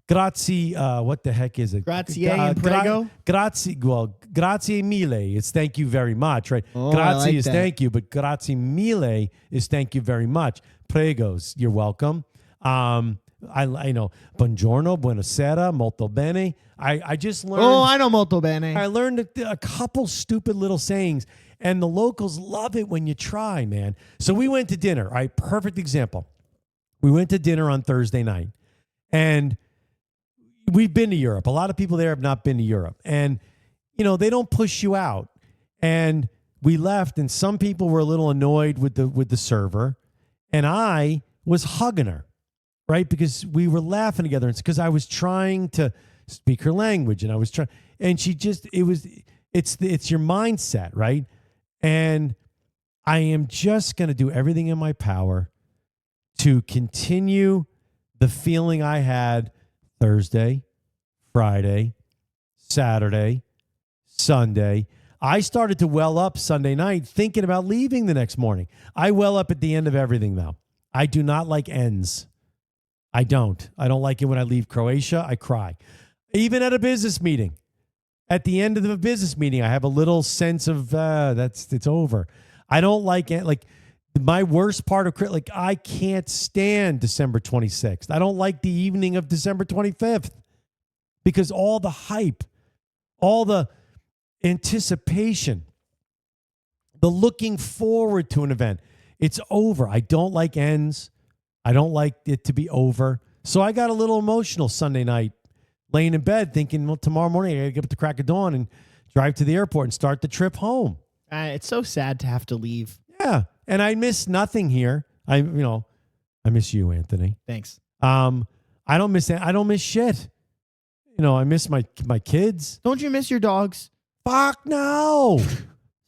grazie, what the heck is it? Grazie and prego? Grazie mille is thank you very much, right? Oh, Grazie is thank you, but grazie mille is thank you very much. Pregos, you're welcome. I know, buongiorno, buonasera, molto bene. I just learned. Oh, I know molto bene. I learned a couple stupid little sayings, and the locals love it when you try, man. So we went to dinner, right? Perfect example. We went to dinner on Thursday night, and we've been to Europe. A lot of people there have not been to Europe. And, they don't push you out. And we left, and some people were a little annoyed with the server. And I was hugging her, right? Because we were laughing together. It's because I was trying to speak her language. And I was trying. And she just, it's your mindset, right? And I am just going to do everything in my power to continue the feeling I had Thursday, Friday, Saturday, Sunday. I started to well up Sunday night thinking about leaving the next morning. I well up at the end of everything, though. I do not like ends. I don't like it when I leave Croatia. I cry. Even at a business meeting. At the end of the business meeting, I have a little sense of it's over. I don't like it. Like, my worst part of I can't stand December 26th. I don't like the evening of December 25th because all the hype, all the anticipation, the looking forward to an event, it's over. I don't like ends. I don't like it to be over. So I got a little emotional Sunday night, laying in bed thinking, well, tomorrow morning I got to get up at the crack of dawn and drive to the airport and start the trip home. It's so sad to have to leave. Yeah. And I miss nothing here. I miss you, Anthony. Thanks. I don't miss shit. I miss my kids. Don't you miss your dogs? Fuck no.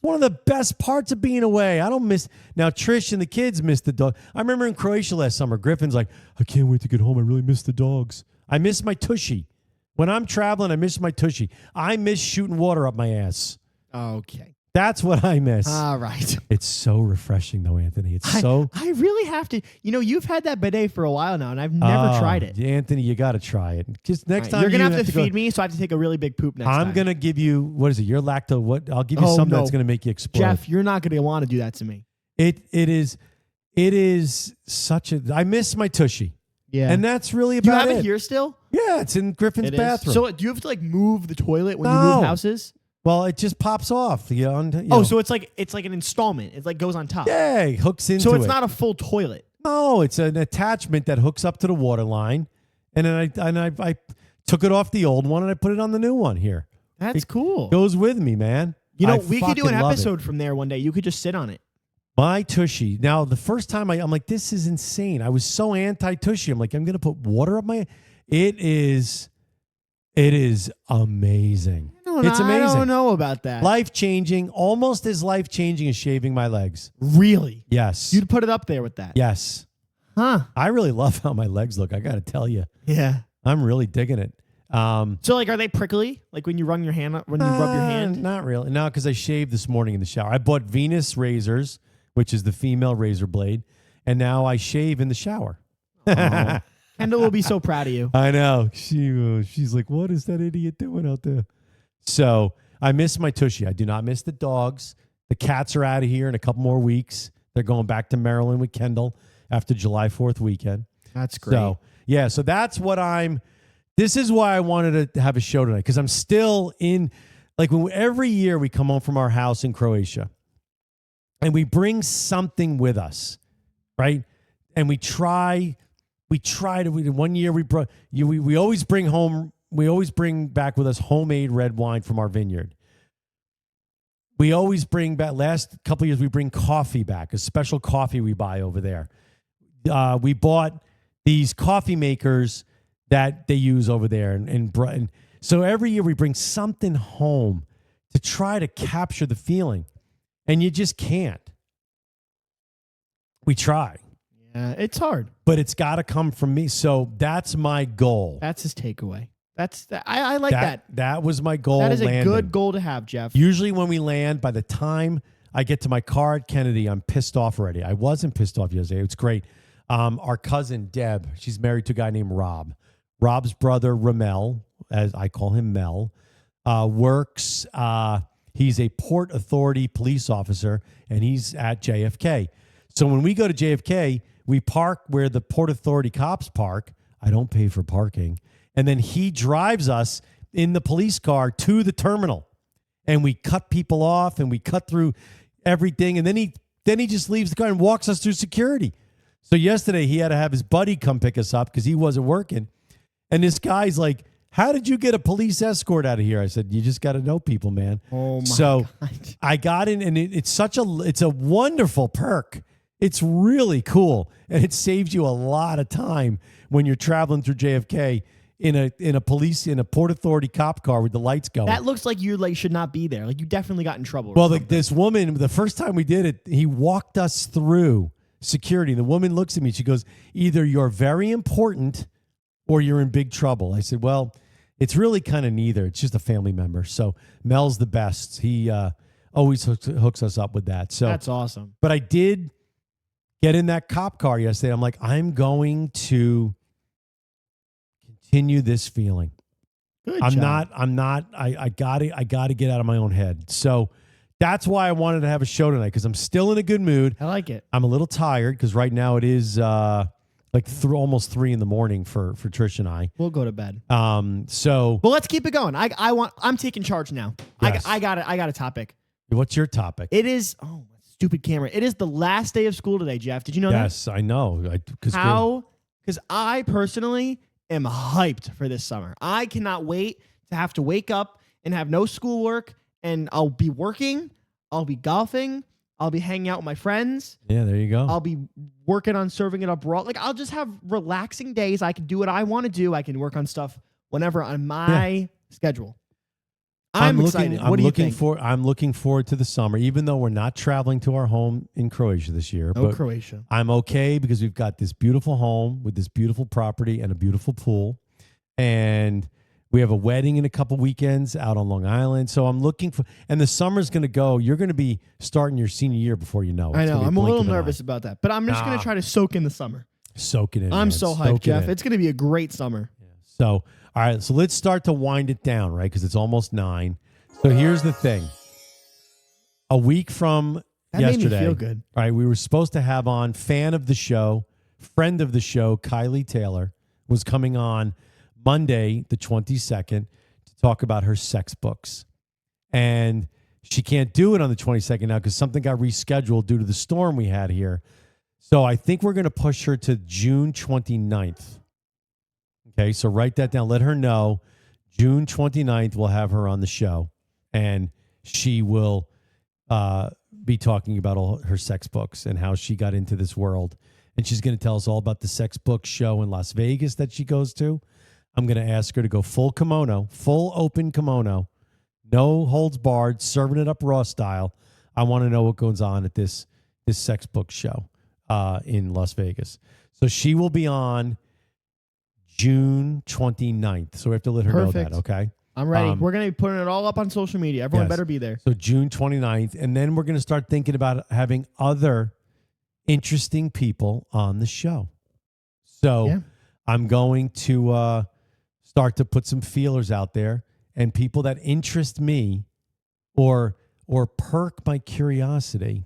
One of the best parts of being away. I don't miss. Now, Trish and the kids miss the dog. I remember in Croatia last summer, Griffin's like, I can't wait to get home. I really miss the dogs. I miss my tushy. When I'm traveling, I miss my tushy. I miss shooting water up my ass. Okay. That's what I miss. All right. It's so refreshing, though, Anthony. It's I really have to. You've had that bidet for a while now, and I've never tried it. Anthony, you got to try it. Just next time you're gonna have to feed me, so I have to take a really big poop next time. I'm gonna give you what is it? Your lacto. What? I'll give you something that's gonna make you explode. Jeff, you're not gonna want to do that to me. It is such a. I miss my tushy. Yeah, and that's really about it. You have it here still? Yeah, it's in Griffin's bathroom. So do you have to move the toilet when you move houses? Well, it just pops off. So it's like an installment. It goes on top. Yeah, it hooks into it. So it's not a full toilet. No, it's an attachment that hooks up to the water line, and then I took it off the old one and I put it on the new one here. That's cool. Goes with me, man. We could do an episode from there one day. You could just sit on it. My tushy. Now, the first time I'm like, this is insane. I was so anti-tushy. I'm like, I'm going to put water up my... It is amazing. It's amazing. I don't know about that. Life-changing, almost as life-changing as shaving my legs. Really? Yes. You'd put it up there with that? Yes. Huh. I really love how my legs look. I got to tell you. Yeah. I'm really digging it. So are they prickly? Like when you rub your hand? Not really. No, because I shaved this morning in the shower. I bought Venus razors, which is the female razor blade, and now I shave in the shower. Oh. Kendall will be so proud of you. I know. She's like, what is that idiot doing out there? So I miss my tushy. I do not miss the dogs. The cats are out of here in a couple more weeks. They're going back to Maryland with Kendall after July 4th weekend. That's great. So, yeah, so that's what this is why I wanted to have a show tonight, because I'm still in, every year we come home from our house in Croatia and we bring something with us, right? And we try to, one year we always bring back with us homemade red wine from our vineyard. We always bring back, last couple of years, we bring coffee back, a special coffee we buy over there. We bought these coffee makers that they use over there. And so every year we bring something home to try to capture the feeling. And you just can't. We try. Yeah, it's hard. But it's got to come from me. So that's my goal. That's his takeaway. I like that. That was my goal. That is a good goal to have, Jeff. Usually when we land, by the time I get to my car at Kennedy, I'm pissed off already. I wasn't pissed off yesterday. It's great. Our cousin, Deb, she's married to a guy named Rob. Rob's brother, Ramel, as I call him Mel, works. He's a Port Authority police officer, and he's at JFK. So when we go to JFK, we park where the Port Authority cops park. I don't pay for parking. And then he drives us in the police car to the terminal. And we cut people off and we cut through everything. And then he just leaves the car and walks us through security. So yesterday he had to have his buddy come pick us up because he wasn't working. And this guy's like, how did you get a police escort out of here? I said, you just got to know people, man. Oh my God. I got in, and it's a wonderful perk. It's really cool. And it saves you a lot of time when you're traveling through JFK in a Port Authority cop car with the lights going. That looks like you should not be there. Like you definitely got in trouble. Well, this woman, the first time we did it, he walked us through security. The woman looks at me. She goes, either you're very important or you're in big trouble. I said, well, it's really kind of neither. It's just a family member. So Mel's the best. He always hooks us up with that. So that's awesome. But I did get in that cop car yesterday. I'm like, I'm going to continue this feeling. Good job. I gotta get out of my own head. So that's why I wanted to have a show tonight, because I'm still in a good mood. I like it. I'm a little tired because right now it is almost 3 a.m. for Trish and I. We'll go to bed. Well, let's keep it going. I'm taking charge now. Yes. I got a topic. What's your topic? It is stupid camera. It is the last day of school today, Jeff. Did you know that? Yes, I know. Because I personally am hyped for this summer. I cannot wait to have to wake up and have no schoolwork, and I'll be working, I'll be golfing, I'll be hanging out with my friends. Yeah, there you go. I'll be working on serving it up raw. Like, I'll just have relaxing days. I can do what I want to do. I can work on stuff whenever on my schedule. I'm excited. What do you think? I'm looking forward to the summer, even though we're not traveling to our home in Croatia this year. No, Croatia. I'm okay because we've got this beautiful home with this beautiful property and a beautiful pool. And We have a wedding in a couple weekends out on Long Island. So I'm looking for, and the summer's going to go. You're going to be starting your senior year before you know it. I know. I'm a little nervous about that, but I'm just going to try to soak in the summer. Soak it in. I'm man. so hyped, Jeff. It's going to be a great summer. Yeah. So, all right. So let's start to wind it down, right? Because it's almost 9. So here's the thing. A week from yesterday, made me feel good. All right, we were supposed to have on fan of the show, friend of the show, Kylie Taylor, was coming on Monday, the 22nd, to talk about her sex books. And she can't do it on the 22nd now because something got rescheduled due to the storm we had here. So I think we're going to push her to June 29th. Okay, so write that down. Let her know June 29th we'll have her on the show. And she will be talking about all her sex books and how she got into this world. And she's going to tell us all about the sex book show in Las Vegas that she goes to. I'm going to ask her to go full kimono, full open kimono, no holds barred, serving it up raw style. I want to know what goes on at this sex book show in Las Vegas. So she will be on June 29th. So we have to let her know that, okay? I'm ready. We're going to be putting it all up on social media. Everyone better be there. So June 29th. And then we're going to start thinking about having other interesting people on the show. So I'm going to start to put some feelers out there, and people that interest me or perk my curiosity,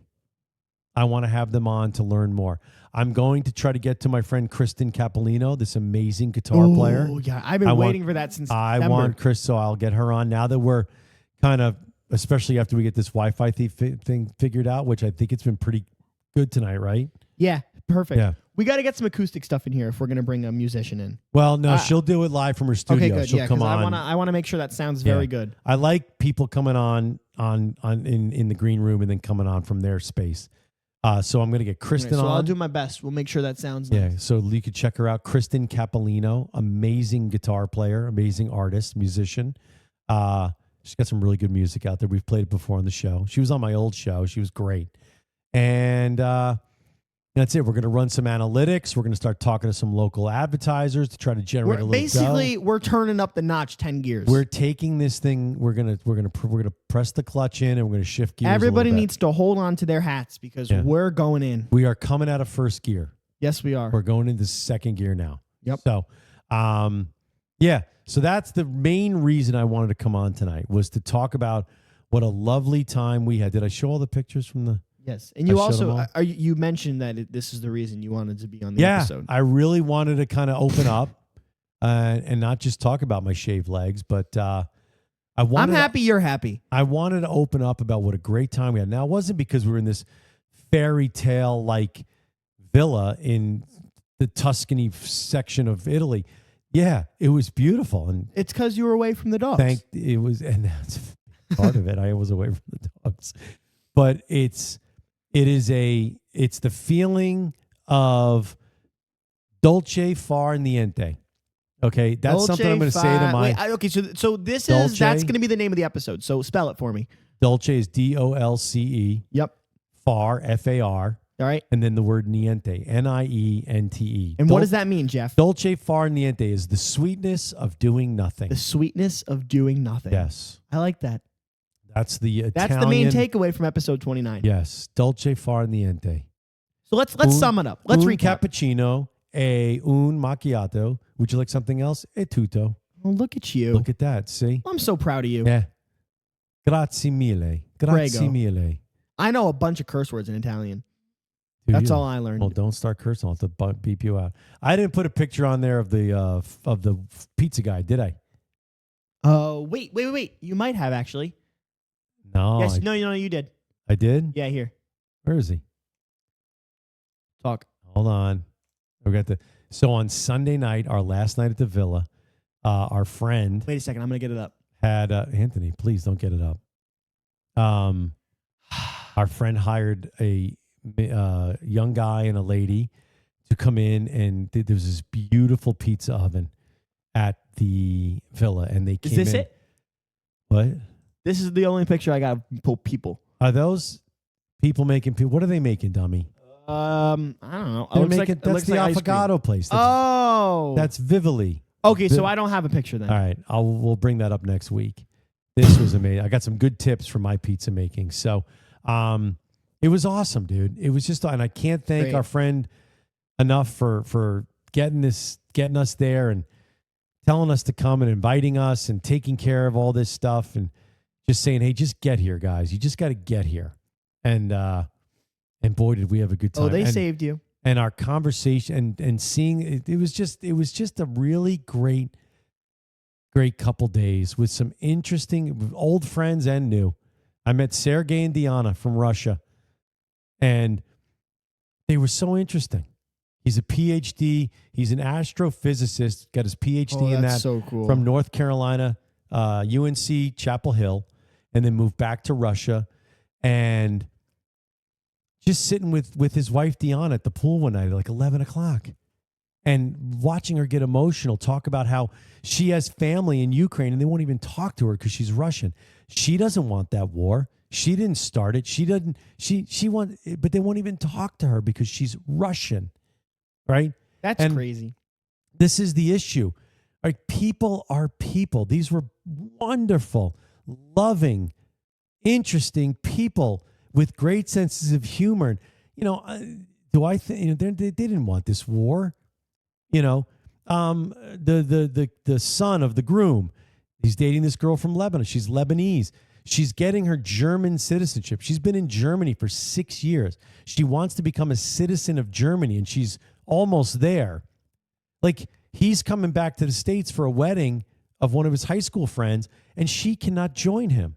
I want to have them on to learn more. I'm going to try to get to my friend Kristen Capolino, this amazing guitar player. Oh, yeah. I've been waiting for that since September. I want Chris, so I'll get her on now that we're kind of, especially after we get this Wi-Fi thing figured out, which I think it's been pretty good tonight, right? Yeah, perfect. Yeah. We got to get some acoustic stuff in here if we're going to bring a musician in. Well, no, she'll do it live from her studio. Okay, good. She'll come on. I want to make sure that sounds very good. I like people coming on in the green room and then coming on from their space. So I'm going to get Kristen on. So I'll do my best. We'll make sure that sounds nice. Yeah, so you could check her out. Kristen Capolino, amazing guitar player, amazing artist, musician. She's got some really good music out there. We've played it before on the show. She was on my old show. She was great. And that's it. We're going to run some analytics. We're going to start talking to some local advertisers to try to generate a little basically, we're turning up the notch 10 gears. We're taking this thing. We're gonna press the clutch in, and we're going to shift gears. Everybody needs to hold on to their hats because we're going in. We are coming out of first gear. Yes, we are. We're going into second gear now. Yep. So, So that's the main reason I wanted to come on tonight, was to talk about what a lovely time we had. Did I show all the pictures from the? Yes, and you also you mentioned that this is the reason you wanted to be on the episode. I really wanted to kind of open up and not just talk about my shaved legs, but I'm happy you're happy. I wanted to open up about what a great time we had. Now, it wasn't because we were in this fairy tale like villa in the Tuscany section of Italy. Yeah, it was beautiful, and it's because you were away from the dogs. And that's part of it. I was away from the dogs, but it's the feeling of dolce far niente. Okay, that's dolce something I'm going to say to my. So that's going to be the name of the episode. So spell it for me. Dolce is DOLCE. Yep. Far FAR. All right. And then the word niente, NIENTE. And what does that mean, Jeff? Dolce far niente is the sweetness of doing nothing. The sweetness of doing nothing. Yes. I like that. That's the Italian. That's the main takeaway from episode 29. Yes. Dolce far niente. So let's sum it up. Let's recap. Cappuccino, un macchiato. Would you like something else? E tutto. Well, look at you. Look at that. See? I'm so proud of you. Yeah. Grazie mille. Grazie Prego. mille. I know a bunch of curse words in Italian. That's all I learned. Well, don't start cursing. I'll have to beep you out. I didn't put a picture on there of the pizza guy, did I? Oh, wait. You might have actually. No. Yes. No, you did. I did? Yeah, here. Where is he? Talk. Hold on. So on Sunday night, our last night at the villa, our friend. Wait a second. I'm going to get it up. Had Anthony, please don't get it up. Our friend hired a young guy and a lady to come in, and there was this beautiful pizza oven at the villa, and they came in. Is this it? What? This is the only picture I got of people. Are those people making? What are they making, dummy? I don't know. That's the Affogato place. That's Vivoli. Okay, so I don't have a picture then. All right, we'll bring that up next week. This was amazing. I got some good tips for my pizza making. So, it was awesome, dude. It was just, and I can't thank our friend enough for getting us there and telling us to come and inviting us and taking care of all this stuff and just saying, hey, just get here, guys. You just got to get here. And boy, did we have a good time. Oh, they saved you. And our conversation and seeing it was just a really great couple days with some interesting old friends and new. I met Sergey and Diana from Russia, and they were so interesting. He's a PhD. He's an astrophysicist. Got his PhD in that so cool. From North Carolina, UNC Chapel Hill, and then moved back to Russia, and just sitting with his wife Diana at the pool one night at like 11 o'clock and watching her get emotional, talk about how she has family in Ukraine and they won't even talk to her because she's Russian. She doesn't want that war. She didn't start it. She doesn't, but they won't even talk to her because she's Russian, right? That's crazy. This is the issue. Like, people are people. These were wonderful, loving, interesting people with great senses of humor. You know, do I think they didn't want this war? You know, the son of the groom, he's dating this girl from Lebanon. She's Lebanese. She's getting her German citizenship. She's been in Germany for 6 years. She wants to become a citizen of Germany, and she's almost there. Like, he's coming back to the States for a wedding of one of his high school friends, and she cannot join him.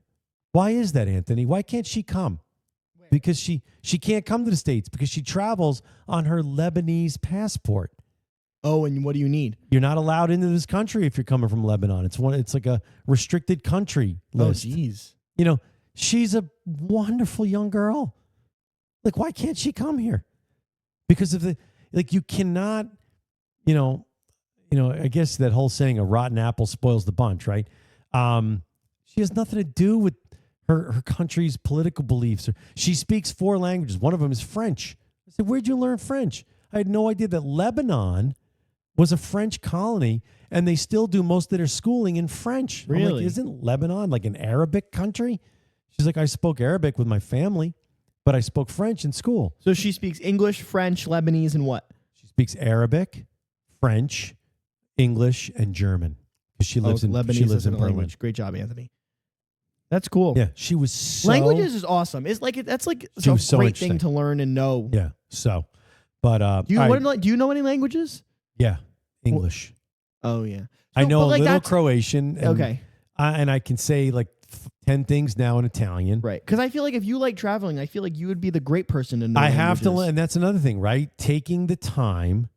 Why is that, Anthony? Why can't she come? Because she can't come to the States because she travels on her Lebanese passport. Oh, and what do you need? You're not allowed into this country if you're coming from Lebanon. It's like a restricted country list. Oh, jeez. You know, she's a wonderful young girl. Like, why can't she come here? Because of you cannot, I guess that whole saying, a rotten apple spoils the bunch, right? She has nothing to do with her country's political beliefs. She speaks 4 languages. One of them is French. I said, where'd you learn French? I had no idea that Lebanon was a French colony, and they still do most of their schooling in French. Really? I'm like, isn't Lebanon like an Arabic country? She's like, I spoke Arabic with my family, but I spoke French in school. So she speaks English, French, Lebanese, and what? She speaks Arabic, French, English, and German. She lives in Lebanese. She lives in Berlin. Language. Great job, Anthony. That's cool. Yeah, she was so... Languages is awesome. It's like that's like a great thing to learn and know. Yeah. So, but do you know any languages? Yeah, English. Oh yeah, I know a little Croatian. And okay, and I can say like 10 things now in Italian. Right, because I feel like if you like traveling, I feel like you would be the great person to know. I have to learn, and that's another thing, right? Taking the time.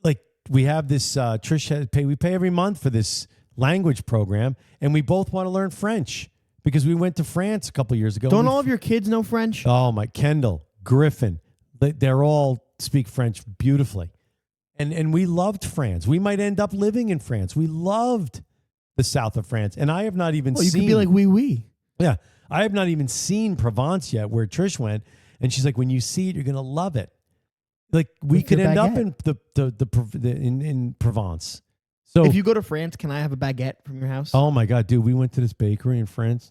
Like, we have this we pay every month for this language program, and we both want to learn French because we went to France a couple years ago. Don't all of your kids know French? Oh, my Kendall, Griffin, they're all speak French beautifully. And we loved France. We might end up living in France. We loved the south of France. And I have not even seen... You could be like, oui. Yeah. I have not even seen Provence yet, where Trish went. And she's like, when you see it, you're going to love it. Like, we could end up in Provence. So if you go to France, can I have a baguette from your house? Oh, my God, dude. We went to this bakery in France.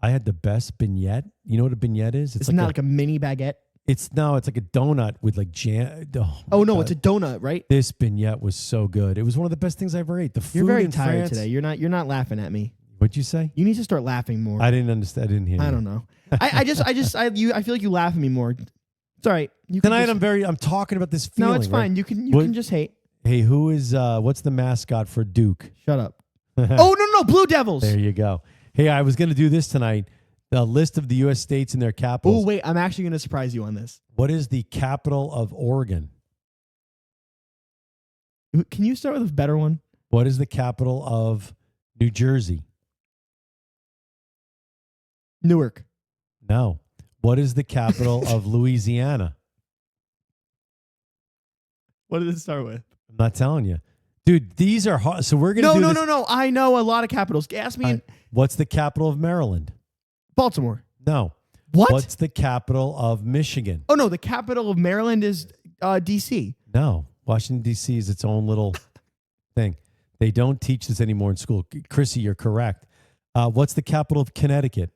I had the best beignet. You know what a beignet is? It's not like a mini baguette. It's like a donut with like jam. Oh no, it's a donut, right? This beignet was so good. It was one of the best things I ever ate. The food You're very in tired France, today. You're not laughing at me. What'd you say? You need to start laughing more. I didn't understand. I didn't hear. I don't know. I feel like you laugh at me more. It's all right. Tonight I'm talking about this feeling. No, it's fine. Right? You can just hate. Hey, who is what's the mascot for Duke? Shut up. Oh no, Blue Devils. There you go. Hey, I was gonna do this tonight. The list of the U.S. states and their capitals. Oh, wait. I'm actually going to surprise you on this. What is the capital of Oregon? Can you start with a better one? What is the capital of New Jersey? Newark. No. What is the capital of Louisiana? What did it start with? I'm not telling you. Dude, these are hard. So we're going to No. I know a lot of capitals. Ask me. What's the capital of Maryland? Baltimore. No. What? What's the capital of Michigan? Oh, no. The capital of Maryland is D.C. No. Washington, D.C. is its own little thing. They don't teach this anymore in school. Chrissy, you're correct. What's the capital of Connecticut?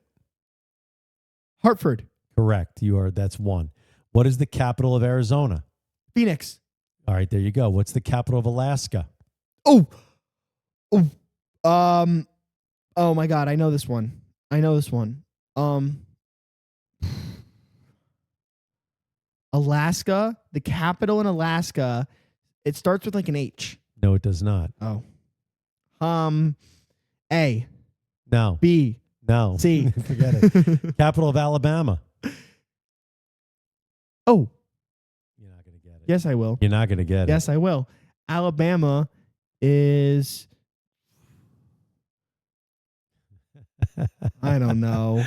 Hartford. Correct. That's one. What is the capital of Arizona? Phoenix. All right, there you go. What's the capital of Alaska? Oh my God, I know this one. Alaska, the capital in Alaska, it starts with like an H. No, it does not. Oh. A. No. B. No. C. Forget it. Capital of Alabama. Oh. You're not going to get it. Yes, I will. You're not going to get it. Yes, I will. Alabama is... I don't know.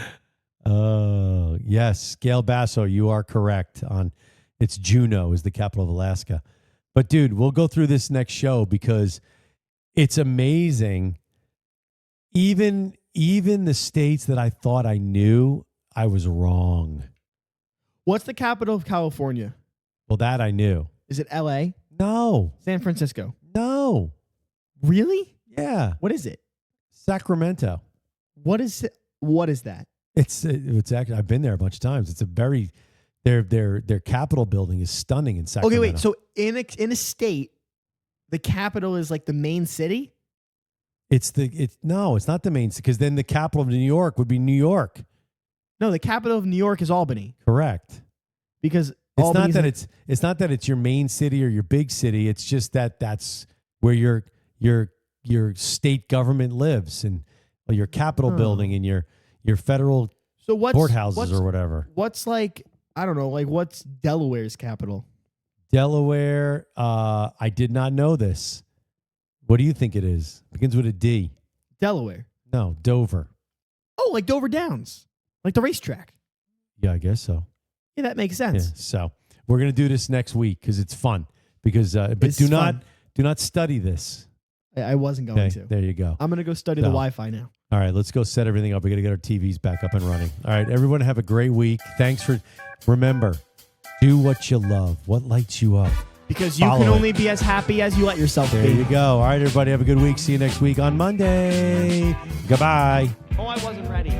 Oh, yes. Gail Basso, you are correct. It's Juneau is the capital of Alaska. But, dude, we'll go through this next show because it's amazing. Even the states that I thought I knew, I was wrong. What's the capital of California? Well, that I knew. Is it L.A.? No. San Francisco? No. Really? Yeah. What is it? Sacramento. What is it? What is that? It's actually, I've been there a bunch of times. It's a very, their Capitol building is stunning in Sacramento. Okay, wait. So in a state, the capital is like the main city? No, it's not the main city, because then the capital of New York would be New York. No, the capital of New York is Albany. Correct. Because it's not that it's your main city or your big city. It's just that's where your state government lives, and your Capitol building and your federal courthouses or whatever. What's like, I don't know, like what's Delaware's capital? Delaware, I did not know this. What do you think it is? Begins with a D. Delaware. No, Dover. Oh, like Dover Downs. Like the racetrack. Yeah, I guess so. Yeah, that makes sense. Yeah, so we're going to do this next week because it's fun. Because but It's do fun. not study this. I wasn't going to. There you go. I'm going to go study the Wi-Fi now. All right, let's go set everything up. We got to get our TVs back up and running. All right, everyone have a great week. Thanks for, remember, do what you love. What lights you up? Because you can only be as happy as you let yourself be. There you go. All right, everybody, have a good week. See you next week on Monday. Goodbye. Oh, I wasn't ready.